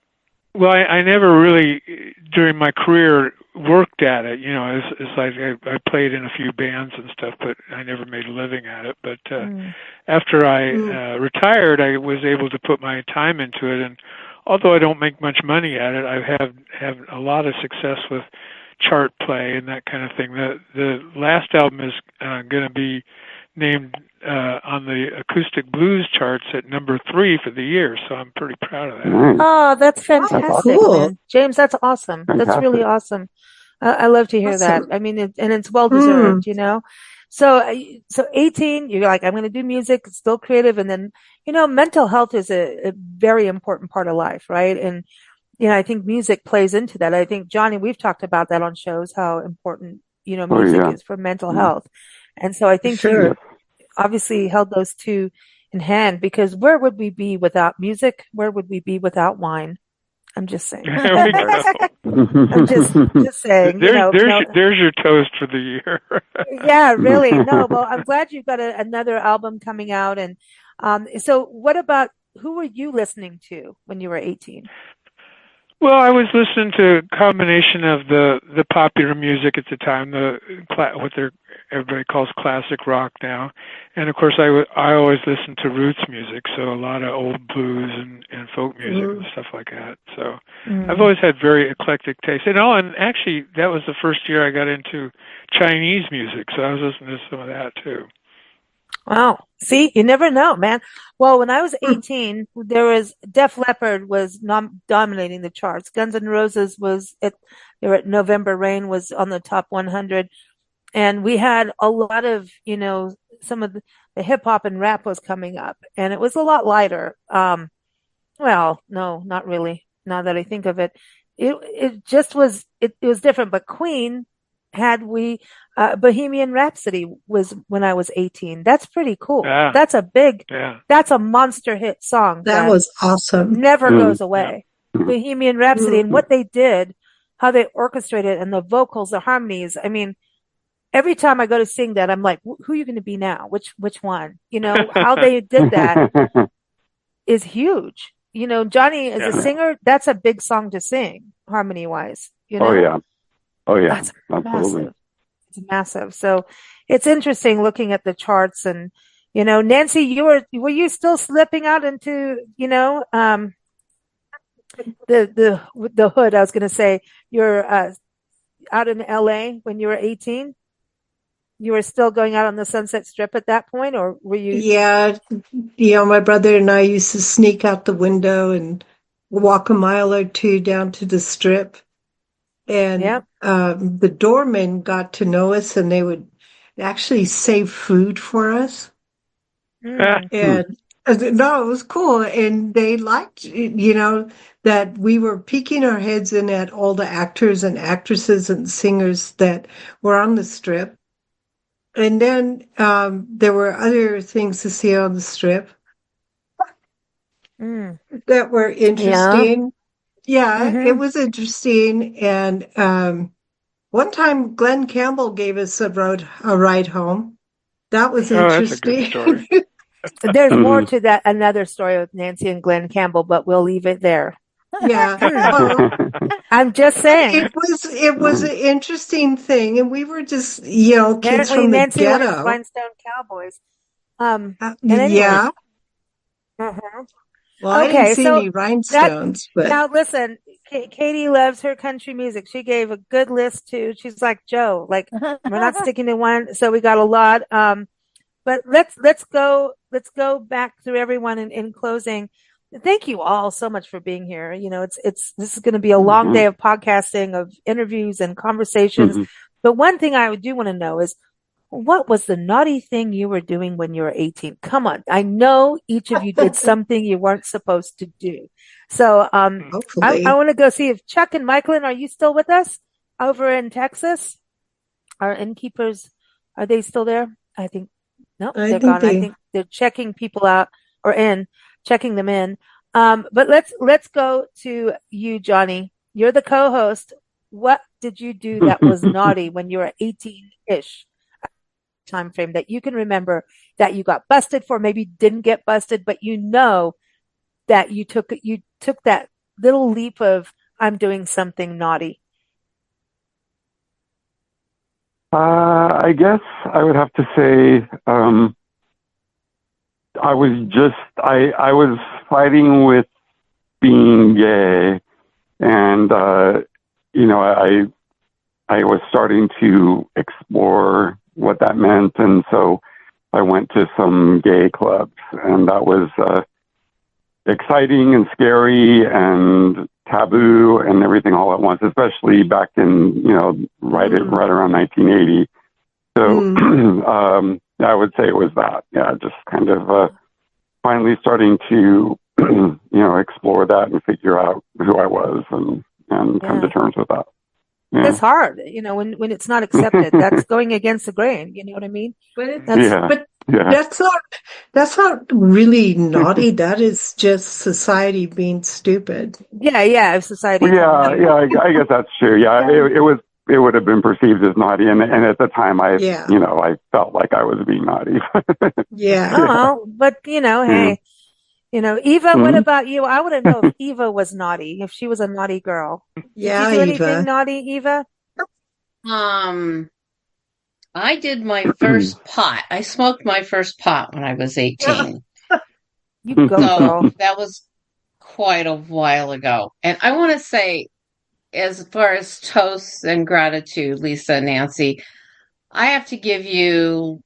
Well, I never really, during my career, worked at it. It's like I played in a few bands and stuff, but I never made a living at it. But after I retired, I was able to put my time into it. And although I don't make much money at it, I have a lot of success with chart play and that kind of thing. The last album is going to be named on the acoustic blues charts at number 3 for the year, so I'm pretty proud of that. Oh, that's fantastic, man. James, that's awesome. That's really awesome. I love to hear that. I mean, and it's well deserved, So 18, you're like, I'm going to do music, it's still creative, and then mental health is a very important part of life, right? And I think music plays into that. I think, Johnny, we've talked about that on shows, how important music is for mental health. And so I think you obviously held those two in hand, because where would we be without music? Where would we be without wine? I'm just saying. There we go. I'm just saying. There's your toast for the year. Yeah, really. No, well, I'm glad you've got another album coming out. And so what about, who were you listening to when you were 18? Well, I was listening to a combination of the popular music at the time, everybody calls classic rock now, and of course I always listened to roots music, so a lot of old blues and folk music and stuff like that. So I've always had very eclectic taste. And actually that was the first year I got into Chinese music, so I was listening to some of that too. Wow. See, you never know, man. Well, when I was 18, Def Leppard was dominating the charts. Guns N' Roses they were at November Rain was on the top 100. And we had a lot of, some of the hip hop and rap was coming up, and it was a lot lighter. Well, no, not really. Now that I think of it, it just was, it was different, but Queen had Bohemian Rhapsody was when I was 18. That's pretty cool. Yeah. That's a monster hit song. That was awesome. Never goes away. Yeah. Bohemian Rhapsody and what they did, how they orchestrated and the vocals, the harmonies. I mean, every time I go to sing that, I'm like, who are you going to be now? Which one? How they did that is huge. Johnny as a singer, that's a big song to sing harmony wise. Oh yeah, that's absolutely. Massive. It's massive. So it's interesting looking at the charts, and Nancy, were you still slipping out into the hood? I was going to say you're out in LA when you were 18. You were still going out on the Sunset Strip at that point, or were you? Yeah, my brother and I used to sneak out the window and walk a mile or two down to the Strip. And the doormen got to know us, and they would actually save food for us. And no, it was cool. And they liked, that we were peeking our heads in at all the actors and actresses and singers that were on the Strip. And then there were other things to see on the Strip that were interesting. Yeah, it was interesting. And one time Glenn Campbell gave us a ride home. That was interesting. That's a good story. There's more to that, another story with Nancy and Glenn Campbell, but we'll leave it there. Yeah. Well, I'm just saying. It was an interesting thing, and we were just, kids from the Nancy ghetto. Rhinestone Cowboys. Yeah. Well, I didn't see any rhinestones, but now listen, Katie loves her country music. She gave a good list too. She's like Joe, like we're not sticking to one, so we got a lot. But let's go back through everyone in closing. Thank you all so much for being here. This is going to be a long day of podcasting, of interviews and conversations. But one thing I do want to know is, what was the naughty thing you were doing when you were 18? Come on. I know each of you did something you weren't supposed to do. So, I want to go see if Chuck and Michaelin, are you still with us over in Texas? Our innkeepers, are they still there? I think, no, they're gone. I think they're checking people out checking them in. But let's go to you, Johnny. You're the co-host. What did you do that was naughty when you were 18-ish? Time frame that you can remember that you got busted for, maybe didn't get busted, but that you took that little leap of, I'm doing something naughty. I guess I would have to say I was fighting with being gay, and I was starting to explore what that meant, and so I went to some gay clubs, and that was exciting and scary and taboo and everything all at once, especially back in right around 1980. So I would say it was that, just kind of finally starting to explore that and figure out who I was and come to terms with that. Yeah. It's hard, when it's not accepted. That's going against the grain. You know what I mean? But Yeah. That's not really naughty. That is just society being stupid. Yeah, society. Well, I guess that's true. Yeah, it would have been perceived as naughty, and at the time, I felt like I was being naughty. Yeah. Oh, but hey, Eva, what about you? I want to know if Eva was naughty, if she was a naughty girl. Yeah, Did you do anything Eva. naughty, Eva? I did my first pot. I smoked my first pot when I was 18. You go, girl. That was quite a while ago. And I want to say, as far as toasts and gratitude, Lisa and Nancy, I have to give you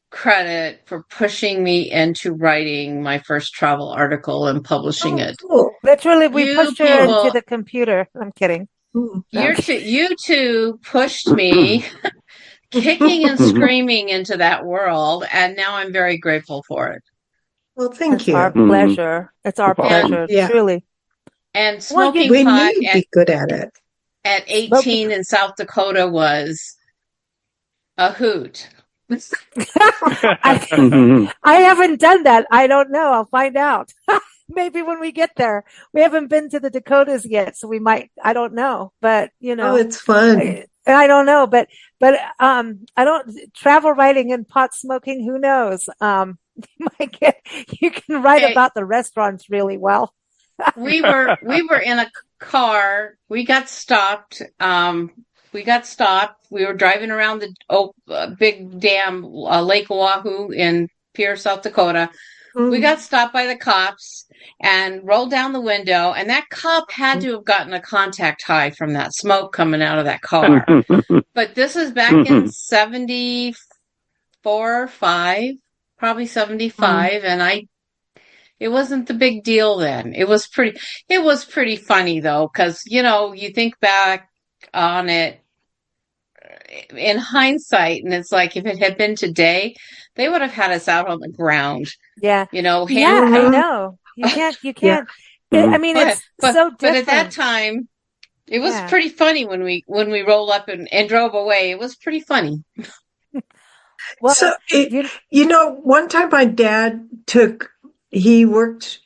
credit for pushing me into writing my first travel article and publishing it. Cool. Literally, we pushed her into the computer. I'm kidding. You two pushed me kicking and screaming into that world, and now I'm very grateful for it. Well, thank you. Our pleasure. It's our pleasure, truly. And smoking pot you'd be good at it. At 18 in South Dakota was a hoot. I haven't done that. I don't know. I'll find out. Maybe when we get there. We haven't been to the Dakotas yet, so we might. I don't know, but Oh, it's fun. I don't know, but I don't travel writing and pot smoking. Who knows? You can write about the restaurants really well. we were in a car. We got stopped. We were driving around the big dam, Lake Oahu in Pierre, South Dakota. We got stopped by the cops and rolled down the window. And that cop had to have gotten a contact high from that smoke coming out of that car. But this is back in 74, 5, probably 75. And it wasn't the big deal then. It was pretty funny though. 'Cause, you think back on it in hindsight, and it's like, if it had been today, they would have had us out on the ground. Yeah. I know. You can't. I mean, it's so different. But at that time, it was pretty funny when we rolled up and drove away. It was pretty funny. Well, so, one time my dad he worked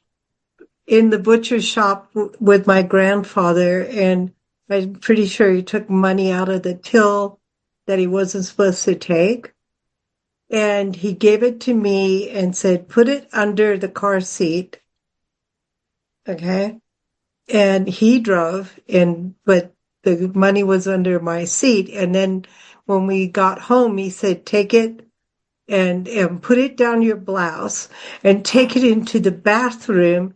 in the butcher shop with my grandfather, and I'm pretty sure he took money out of the till that he wasn't supposed to take. And he gave it to me and said, put it under the car seat. Okay. And he drove but the money was under my seat. And then when we got home, he said, take it and put it down your blouse and take it into the bathroom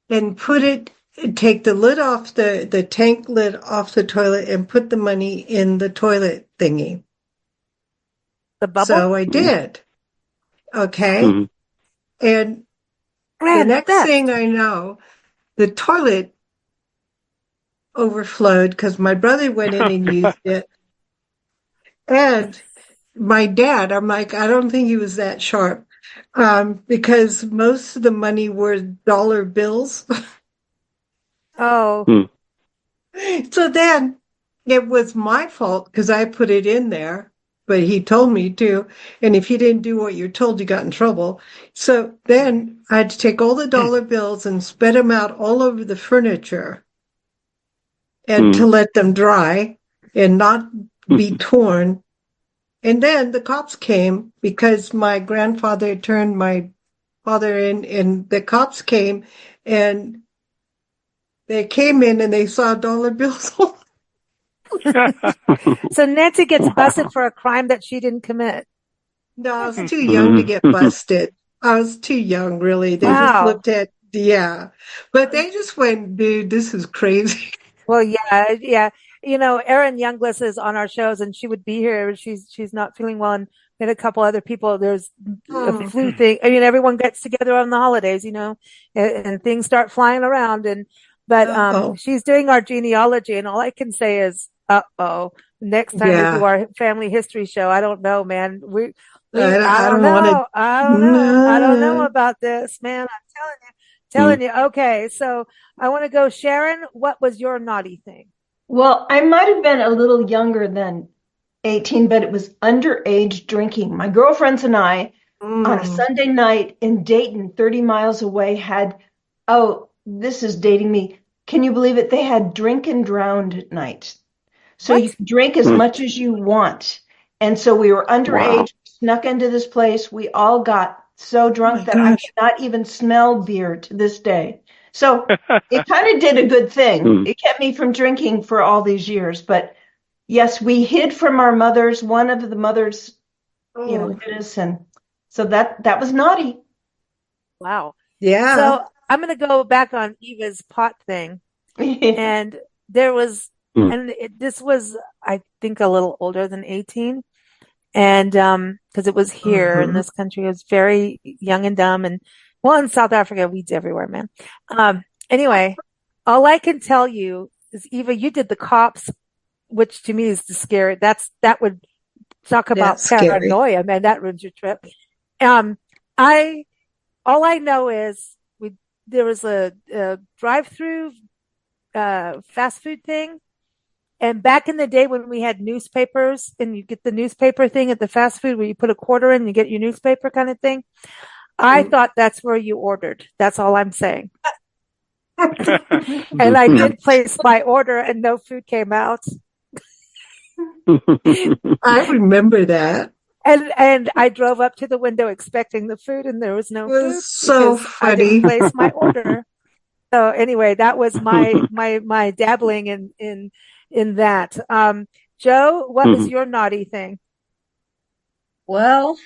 and take the lid off the tank lid off the toilet and put the money in the toilet thingy. The bubble? So I did. Okay. And the next thing I know, the toilet overflowed because my brother went in and used it. And my dad, I'm like, I don't think he was that sharp, because most of the money were dollar bills. Oh. So then it was my fault because I put it in there, but he told me to. And if you didn't do what you're told, you got in trouble. So then I had to take all the dollar bills and spread them out all over the furniture and to let them dry and not be torn. And then the cops came because my grandfather turned my father in, and the cops came, and they came in and they saw dollar bills. So Nancy gets busted for a crime that she didn't commit. No, I was too young to get busted. I was too young, really. They just looked at, but they just went, dude, this is crazy. Well, yeah. Erin Youngless is on our shows, and she would be here. She's not feeling well, and a couple other people. There's a flu thing. I mean, everyone gets together on the holidays, and things start flying around. But she's doing our genealogy, and all I can say is, next time we do our family history show, I don't know, man. I don't know. I don't know about this, man. I'm telling you. Okay, so I want to go, Sharon. What was your naughty thing? Well, I might have been a little younger than 18, but it was underage drinking. My girlfriends and I, on a Sunday night in Dayton, 30 miles away, had, this is dating me. Can you believe it? They had drink and drowned at night. So you can drink as much as you want. And so we were underage, snuck into this place. We all got so drunk that I cannot even smell beer to this day. So it kind of did a good thing. It kept me from drinking for all these years. But yes, we hid from our mothers. One of the mothers, hid us. And so that was naughty. Wow. Yeah. So I'm going to go back on Eva's pot thing. And there was, this was, I think, a little older than 18. And, cause it was here in this country, it was very young and dumb. And well, in South Africa, weeds everywhere, man. Anyway, all I can tell you is, Eva, you did the cops, which to me is the scary. That would talk about paranoia, man. That ruins your trip. All I know is there was a drive-through, fast food thing. And back in the day when we had newspapers and you get the newspaper thing at the fast food where you put a quarter in and you get your newspaper kind of thing, I thought that's where you ordered. That's all I'm saying. And I did place my order and no food came out. I remember that. And I drove up to the window expecting the food and there was no food. So funny. I didn't place my order. So anyway, that was my dabbling in that. Joe, what is your naughty thing? Well,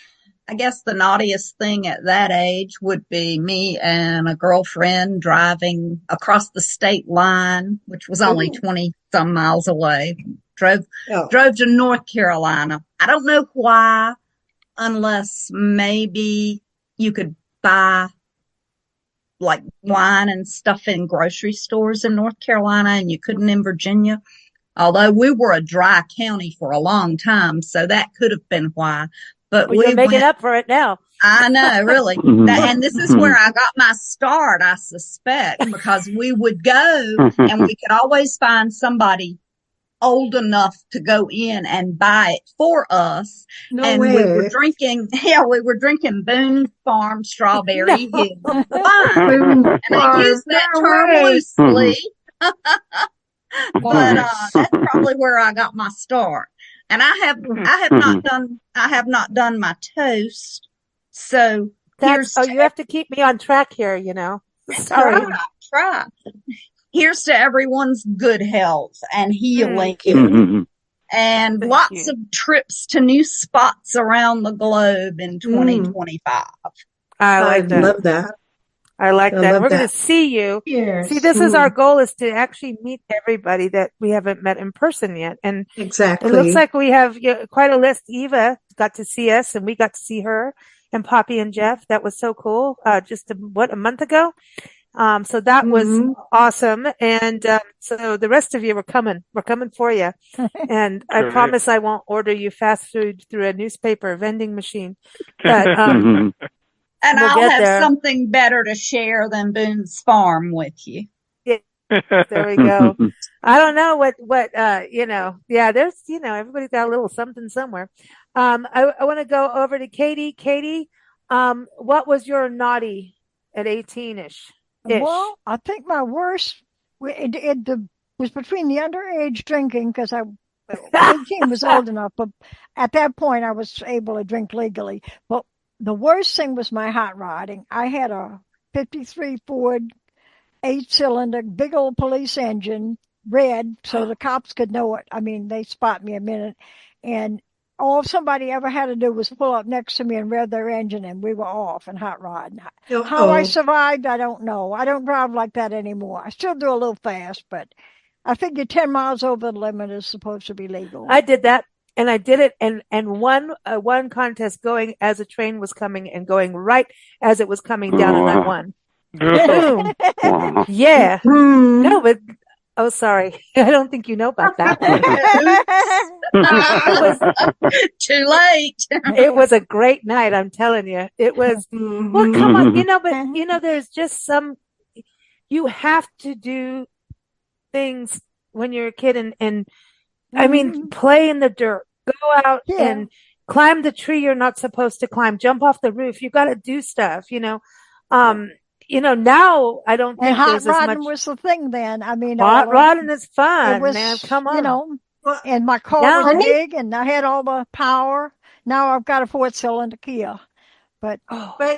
I guess the naughtiest thing at that age would be me and a girlfriend driving across the state line, which was only 20 some miles away. Drove to North Carolina. I don't know why, unless maybe you could buy like wine and stuff in grocery stores in North Carolina and you couldn't in Virginia. Although we were a dry county for a long time, so that could have been why. But you're making up for it now. I know, really. And this is where I got my start, I suspect, because we would go and we could always find somebody old enough to go in and buy it for us. We were drinking Boone Farm Strawberry Hill wine. And I use that term loosely. But that's probably where I got my start. And I have not done my toast. So you have to keep me on track here, Sorry. Try. Here's to everyone's good health and healing. And lots of trips to new spots around the globe in 2025. I love that. I like that. We're going to see you. Yes. See, this is our goal, is to actually meet everybody that we haven't met in person yet. And exactly, it looks like we have quite a list. Eva got to see us and we got to see her, and Poppy and Jeff. That was so cool. Just a month ago. So that was awesome. And, so the rest of you we're coming for you. And I promise I won't order you fast food through a newspaper vending machine. But, and I'll have something better to share than Boone's Farm with you. Yeah, there we go. I don't know what, there's, everybody's got a little something somewhere. I want to go over to Katie. Katie, what was your naughty at 18-ish? Well, I think my worst, it was between the underage drinking, because 18 was old enough, but at that point I was able to drink legally. But the worst thing was my hot rodding. I had a 53 Ford 8-cylinder, big old police engine, red, so the cops could know it. I mean, they spot me a minute. And all somebody ever had to do was pull up next to me and rev their engine, and we were off and hot rodding. How I survived, I don't know. I don't drive like that anymore. I still do a little fast, but I figure 10 miles over the limit is supposed to be legal. I did that. And I did it and won contest going as a train was coming and going right as it was coming down, and I won. Boom. Yeah. No, but sorry. I don't think you know about that. Too late. It was a great night, I'm telling you. It was, well, come on, but there's just you have to do things when you're a kid and I mean, play in the dirt. Go out and climb the tree you're not supposed to climb. Jump off the roof. You got to do stuff, Now I don't think hot there's rodding as much. was the thing then. I mean, hot rodding is fun, it was, man. Come on. And my car was big, and I had all the power. Now I've got a 4-cylinder Kia, but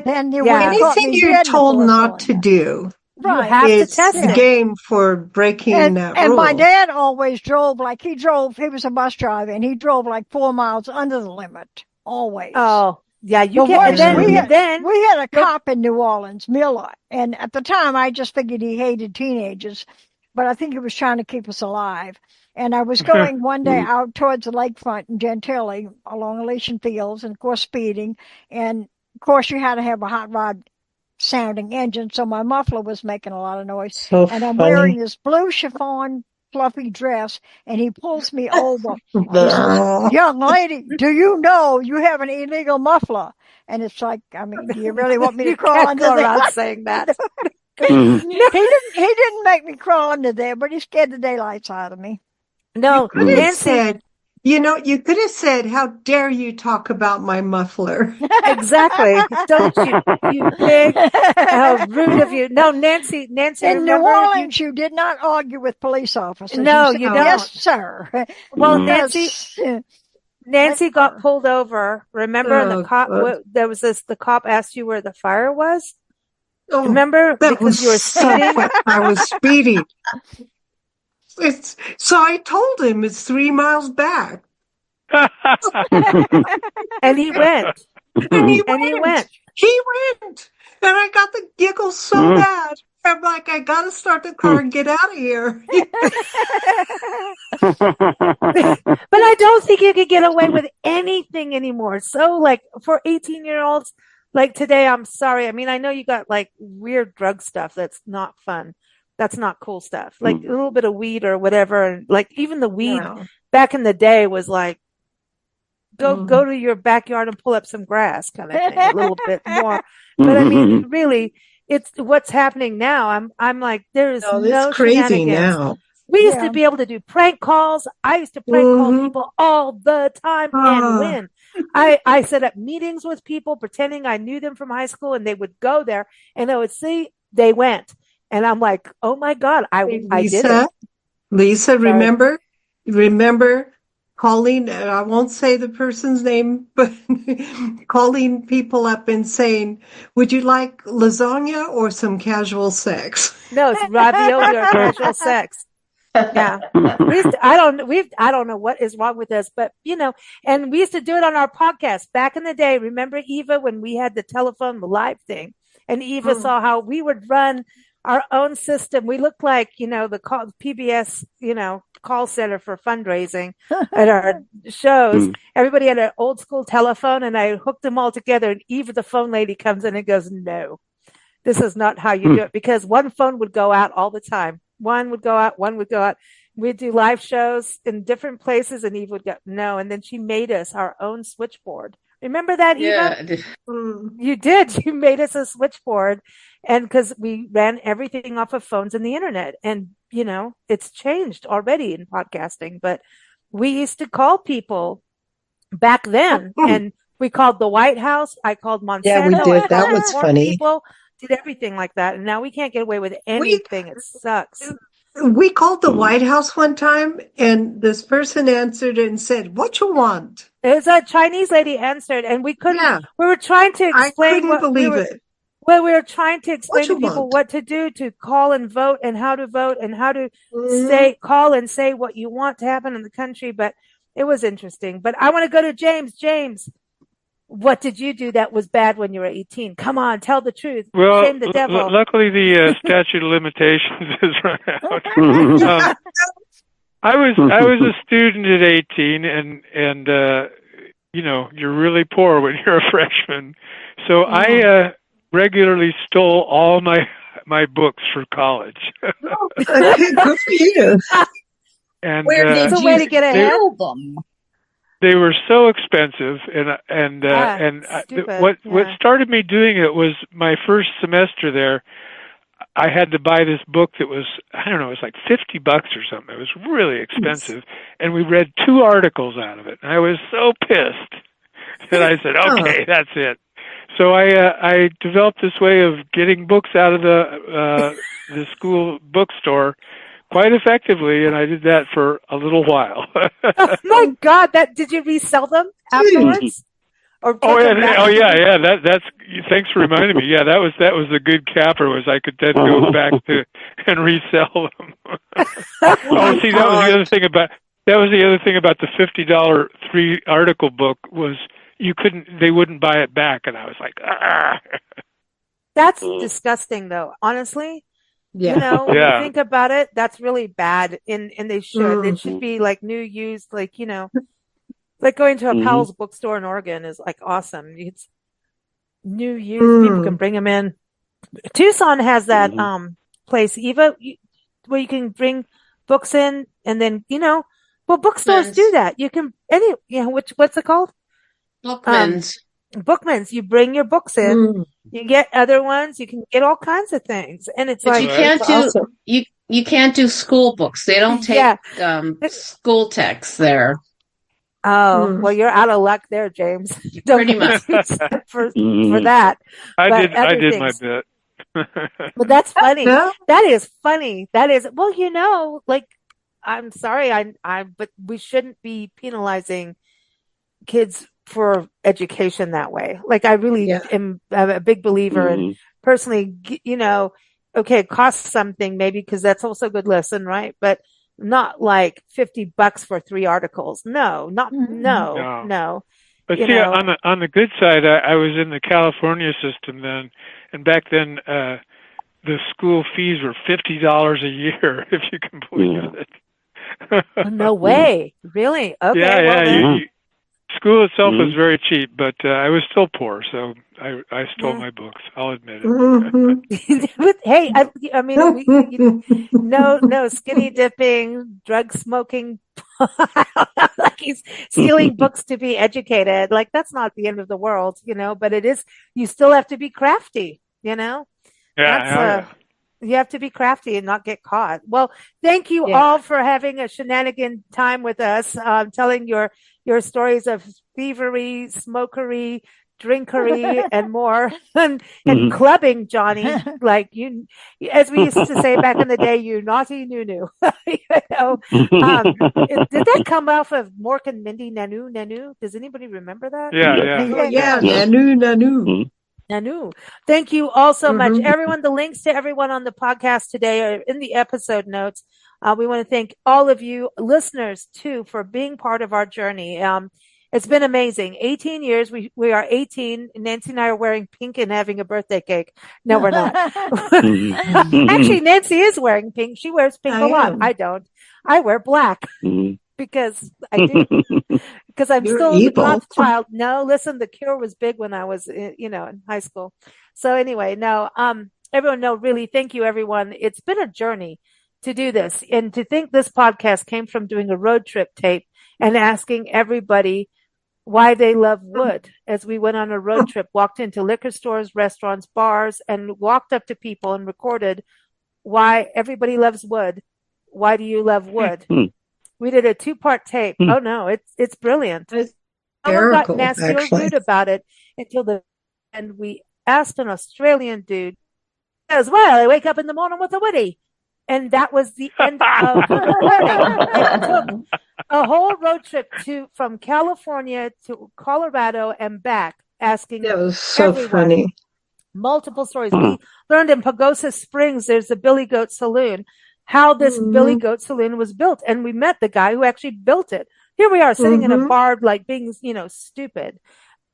then you anything you're told not to do. Right. You have to test the game for breaking that rule. And my dad always drove he was a bus driver, and he drove like 4 miles under the limit, always. Oh, yeah, we had a cop in New Orleans, Miller, and at the time I just figured he hated teenagers, but I think he was trying to keep us alive. And I was going one day out towards the lakefront in Gentilly along Elysian Fields, and of course speeding, and of course you had to have a hot rod sounding engine, so my muffler was making a lot of noise. And I'm wearing this blue chiffon fluffy dress, and he pulls me over. He says, "Young lady, do you know you have an illegal muffler?" And it's like, I mean, do you really want me to crawl under there? Saying that. He didn't make me crawl under there, but he scared the daylights out of me. No, Nancy. You could have said, "How dare you talk about my muffler?" Exactly. Don't you big, how rude of you. No, Nancy. In New Orleans, you did not argue with police officers. No, you don't. Yes, sir. Well, Nancy got pulled over. Remember, the cop, the cop asked you where the fire was? Oh, remember? Because you were speeding? I was speeding. So I told him it's 3 miles back. And he went. He went. And I got the giggles so bad. I'm like, I got to start the car and get out of here. But I don't think you could get away with anything anymore. So, like, for 18-year-olds, like today, I'm sorry. I mean, I know you got like weird drug stuff that's not fun. That's not cool stuff. Like a little bit of weed or whatever. And like even the weed back in the day was like, go to your backyard and pull up some grass kind of thing, a little bit more. But I mean, really, it's what's happening now. I'm like, there's no crazy now. We used to be able to do prank calls. I used to prank call people all the time and win. I set up meetings with people pretending I knew them from high school, and they would go there and I would see they went. And I'm like, oh my God, I did it. Lisa, remember calling, I won't say the person's name, but calling people up and saying, "Would you like lasagna or some casual sex?" No, it's ravioli or casual sex. Yeah. I don't know what is wrong with us, but and we used to do it on our podcast back in the day. Remember, Eva, when we had the telephone, the live thing, and Eva saw how we would run our own system. We looked like, the PBS, call center for fundraising at our shows. Everybody had an old school telephone, and I hooked them all together. And Eva, the phone lady, comes in and goes, "No, this is not how you do it," because one phone would go out all the time. One would go out. We'd do live shows in different places, and Eva would go, "No." And then she made us our own switchboard. Remember that, Eva? Yeah, I did. You did. You made us a switchboard, and because we ran everything off of phones and the internet, and it's changed already in podcasting. But we used to call people back then, and we called the White House. I called Monsanto. Yeah, we did. That was funny. People did everything like that, and now we can't get away with anything. It sucks. We called the White House one time, and this person answered and said, "What you want?" It was a Chinese lady answered, and we couldn't. Yeah. We were trying to explain. I couldn't believe it. Well, we were trying to explain to people what to do to call and vote, and how to vote, and how to call and say what you want to happen in the country. But it was interesting. But I want to go to James. James, what did you do that was bad when you were 18? Come on, tell the truth. Well, shame the devil. Luckily the statute of limitations is run out. I was a student at 18, and you're really poor when you're a freshman. So I regularly stole all my books for college. Good for you. And where did you steal them? They were so expensive, and what started me doing it was my first semester there. I had to buy this book that was, I don't know, it was like $50 or something. It was really expensive. And we read 2 articles out of it. And I was so pissed that I said, okay, that's it. So I developed this way of getting books out of the school bookstore quite effectively, and I did that for a little while. Oh my God! Did you resell them afterwards? Or yeah. That's thanks for reminding me. Yeah, that was a good capper. Was I could then go back to and resell them. See, that was the other thing about the $50 3-article book was they wouldn't buy it back, and I was like, ah. That's disgusting, though. Honestly, when you think about it, that's really bad. And they should. It should be like new, used, like like going to a Powell's bookstore in Oregon is like awesome. It's new, used. People can bring them in. Tucson has that place, Eva, where you can bring books in, and then bookstores do that. You can what's it called? Bookmans. Bookmans. You bring your books in. You get other ones. You can get all kinds of things, and it's but you can't do awesome. You can't do school books. They don't take school texts there. Oh well, you're out of luck there, James. Pretty much for that. I did my bit. But that's funny. That is funny. That is like I'm sorry, but we shouldn't be penalizing kids for education that way. Like I really am a big believer in personally, okay, it costs something maybe because that's also a good lesson, right? But not like $50 for 3 articles. No. But see, on the good side, I was in the California system then, and back then the school fees were $50 a year, if you can believe it. No way, really? Okay. School itself was very cheap, but I was still poor, so I stole my books. I'll admit it. Hey, I mean, no skinny dipping, drug smoking. Like he's stealing books to be educated. Like that's not the end of the world, But it is. You still have to be crafty, Yeah. You have to be crafty and not get caught. Well, thank you all for having a shenanigan time with us, telling your stories of thievery, smokery, drinkery, and more, and clubbing, Johnny. Like as we used to say back in the day, you naughty nunu. Did that come off of Mork and Mindy, Nanu? Does anybody remember that? Yeah. Nanu. Nanu. Thank you all so much. Everyone, the links to everyone on the podcast today are in the episode notes. We want to thank all of you listeners too for being part of our journey. It's been amazing. 18 years. We are 18. Nancy and I are wearing pink and having a birthday cake. No, we're not. Actually, Nancy is wearing pink. She wears pink a lot. I don't. I wear black. Because I do, because I'm still the goth child. No, listen, The Cure was big when I was, in high school. So anyway, everyone really thank you, everyone. It's been a journey to do this, and to think this podcast came from doing a road trip tape and asking everybody why they love wood as we went on a road trip, walked into liquor stores, restaurants, bars, and walked up to people and recorded why everybody loves wood. Why do you love wood? We did a 2-part tape. Oh no, it's brilliant. Someone got nasty or rude about it until and we asked an Australian dude, as well, I wake up in the morning with a woody. And that was the end of the recording. It took a whole road trip from California to Colorado and back, asking that was so funny. Multiple stories. We learned in Pagosa Springs, there's a Billy Goat Saloon, how this Billy Goat Saloon was built. And we met the guy who actually built it. Here we are sitting in a bar, like being, stupid.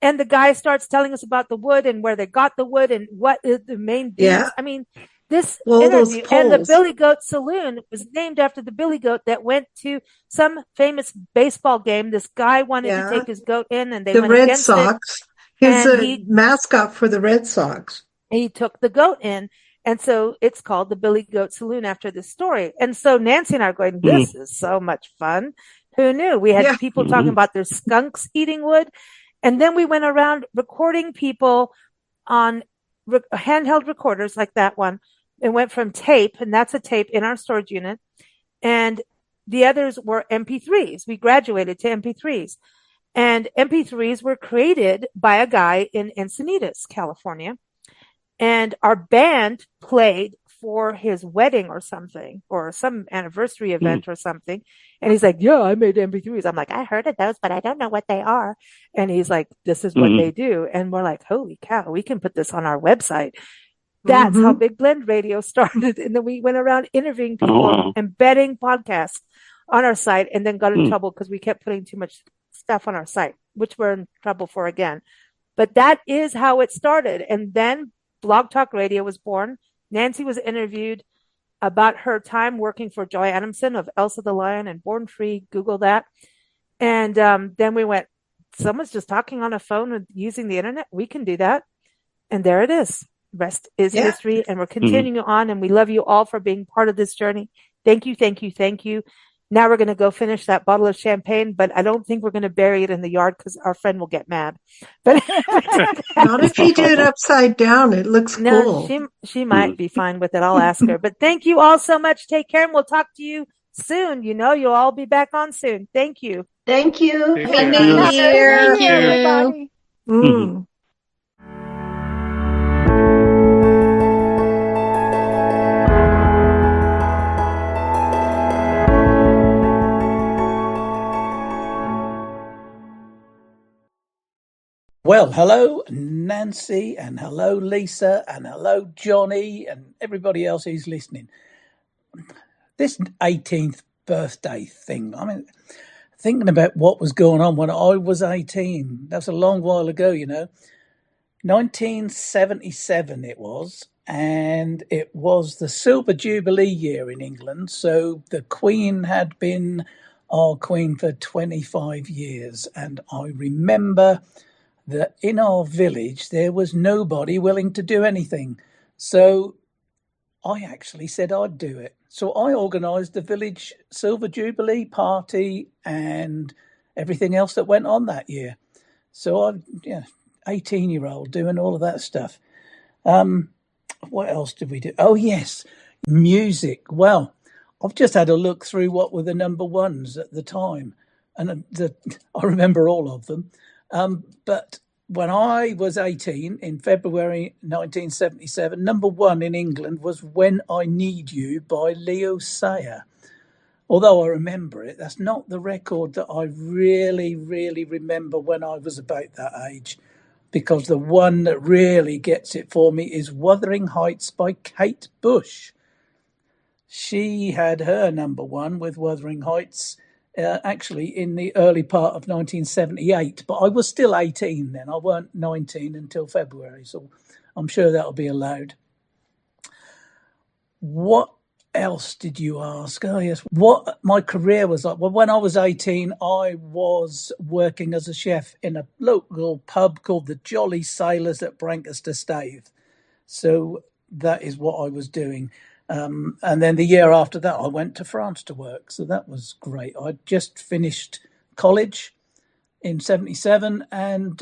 And the guy starts telling us about the wood and where they got the wood and what is the main beams. Yeah. I mean, this interview and the Billy Goat Saloon was named after the Billy Goat that went to some famous baseball game. This guy wanted to take his goat in, and they went Red against Sox. He's a mascot for the Red Sox. He took the goat in. And so it's called the Billy Goat Saloon after this story. And so Nancy and I are going, this is so much fun. Who knew? We had people talking about their skunks eating wood. And then we went around recording people on handheld recorders like that one, It went from tape, and that's a tape in our storage unit, and the others were MP3s. We graduated to MP3s. And MP3s were created by a guy in Encinitas, California. And our band played for his wedding or something, or some anniversary event or something. And he's like, yeah, I made MP3s. I'm like, I heard of those, but I don't know what they are. And he's like, this is what they do. And we're like, holy cow, we can put this on our website. That's how Big Blend Radio started. And then we went around interviewing people, embedding podcasts on our site, and then got in trouble because we kept putting too much stuff on our site, which we're in trouble for again. But that is how it started. And then Blog Talk Radio was born. Nancy was interviewed about her time working for Joy Adamson of Elsa the Lion and Born Free. Google that. And then we went, someone's just talking on a phone and using the internet. We can do that. And there it is. Rest is history. And we're continuing on. And we love you all for being part of this journey. Thank you, thank you, thank you. Now we're going to go finish that bottle of champagne, but I don't think we're going to bury it in the yard because our friend will get mad. But not if you do it upside down. It looks cool. She might be fine with it. I'll ask her. But thank you all so much. Take care, and we'll talk to you soon. You know, you'll all be back on soon. Thank you. Thank you. Happy New Year. Thank you, everybody. Well, hello, Nancy, and hello, Lisa, and hello, Johnny, and everybody else who's listening. This 18th birthday thing, I mean, thinking about what was going on when I was 18, that's a long while ago, you know. 1977 it was, and it was the Silver Jubilee year in England, so the Queen had been our Queen for 25 years, and I remember that in our village there was nobody willing to do anything. So I actually said I'd do it. So I organised the village Silver Jubilee party and everything else that went on that year. So I'm 18-year-old doing all of that stuff. What else did we do? Oh, yes, music. Well, I've just had a look through what were the number ones at the time. And I remember all of them. But when I was 18 in February 1977, number one in England was When I Need You by Leo Sayer. Although I remember it, that's not the record that I really, really remember when I was about that age, because the one that really gets it for me is Wuthering Heights by Kate Bush. She had her number one with Wuthering Heights actually in the early part of 1978, but I was still 18 then. I weren't 19 until February, so I'm sure that'll be allowed. What else did you ask? Oh, yes. What my career was like? Well, when I was 18, I was working as a chef in a local pub called the Jolly Sailors at Brancaster Stave. So that is what I was doing. And then the year after that, I went to France to work. So that was great. I just finished college in 77. And,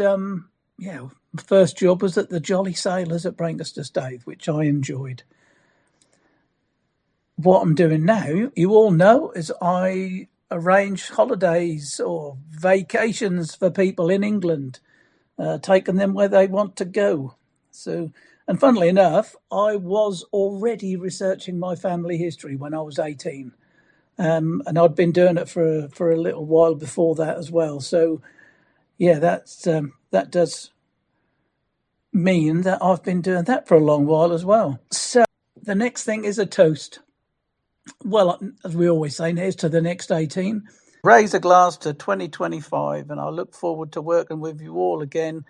first job was at the Jolly Sailors at Brancaster Stave, which I enjoyed. What I'm doing now, you all know, is I arrange holidays or vacations for people in England, taking them where they want to go. So, and funnily enough, I was already researching my family history when I was 18. And I'd been doing it for a little while before that as well. So, yeah, that does mean that I've been doing that for a long while as well. So the next thing is a toast. Well, as we always say, here's to the next 18. Raise a glass to 2025, and I look forward to working with you all again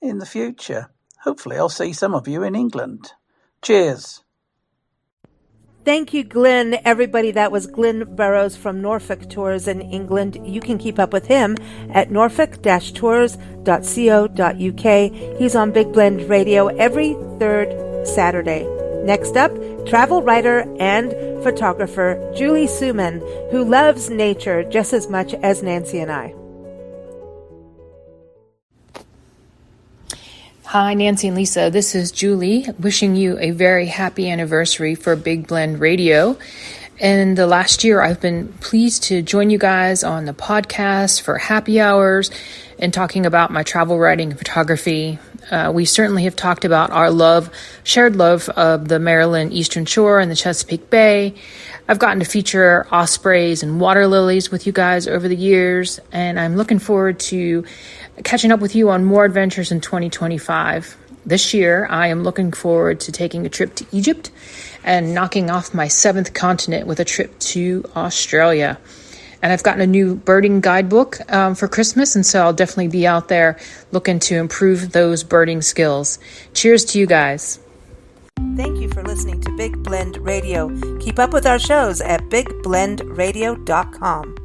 in the future. Hopefully I'll see some of you in England. Cheers. Thank you, Glenn. Everybody, that was Glenn Burrows from Norfolk Tours in England. You can keep up with him at norfolk-tours.co.uk. He's on Big Blend Radio every third Saturday. Next up, travel writer and photographer Julie Suman, who loves nature just as much as Nancy and I. Hi, Nancy and Lisa. This is Julie wishing you a very happy anniversary for Big Blend Radio. In the last year, I've been pleased to join you guys on the podcast for happy hours and talking about my travel writing and photography. We certainly have talked about our shared love of the Maryland Eastern Shore and the Chesapeake Bay. I've gotten to feature ospreys and water lilies with you guys over the years, and I'm looking forward to catching up with you on more adventures in 2025. This year, I am looking forward to taking a trip to Egypt and knocking off my 7th continent with a trip to Australia. And I've gotten a new birding guidebook for Christmas, and so I'll definitely be out there looking to improve those birding skills. Cheers to you guys. Thank you for listening to Big Blend Radio. Keep up with our shows at bigblendradio.com.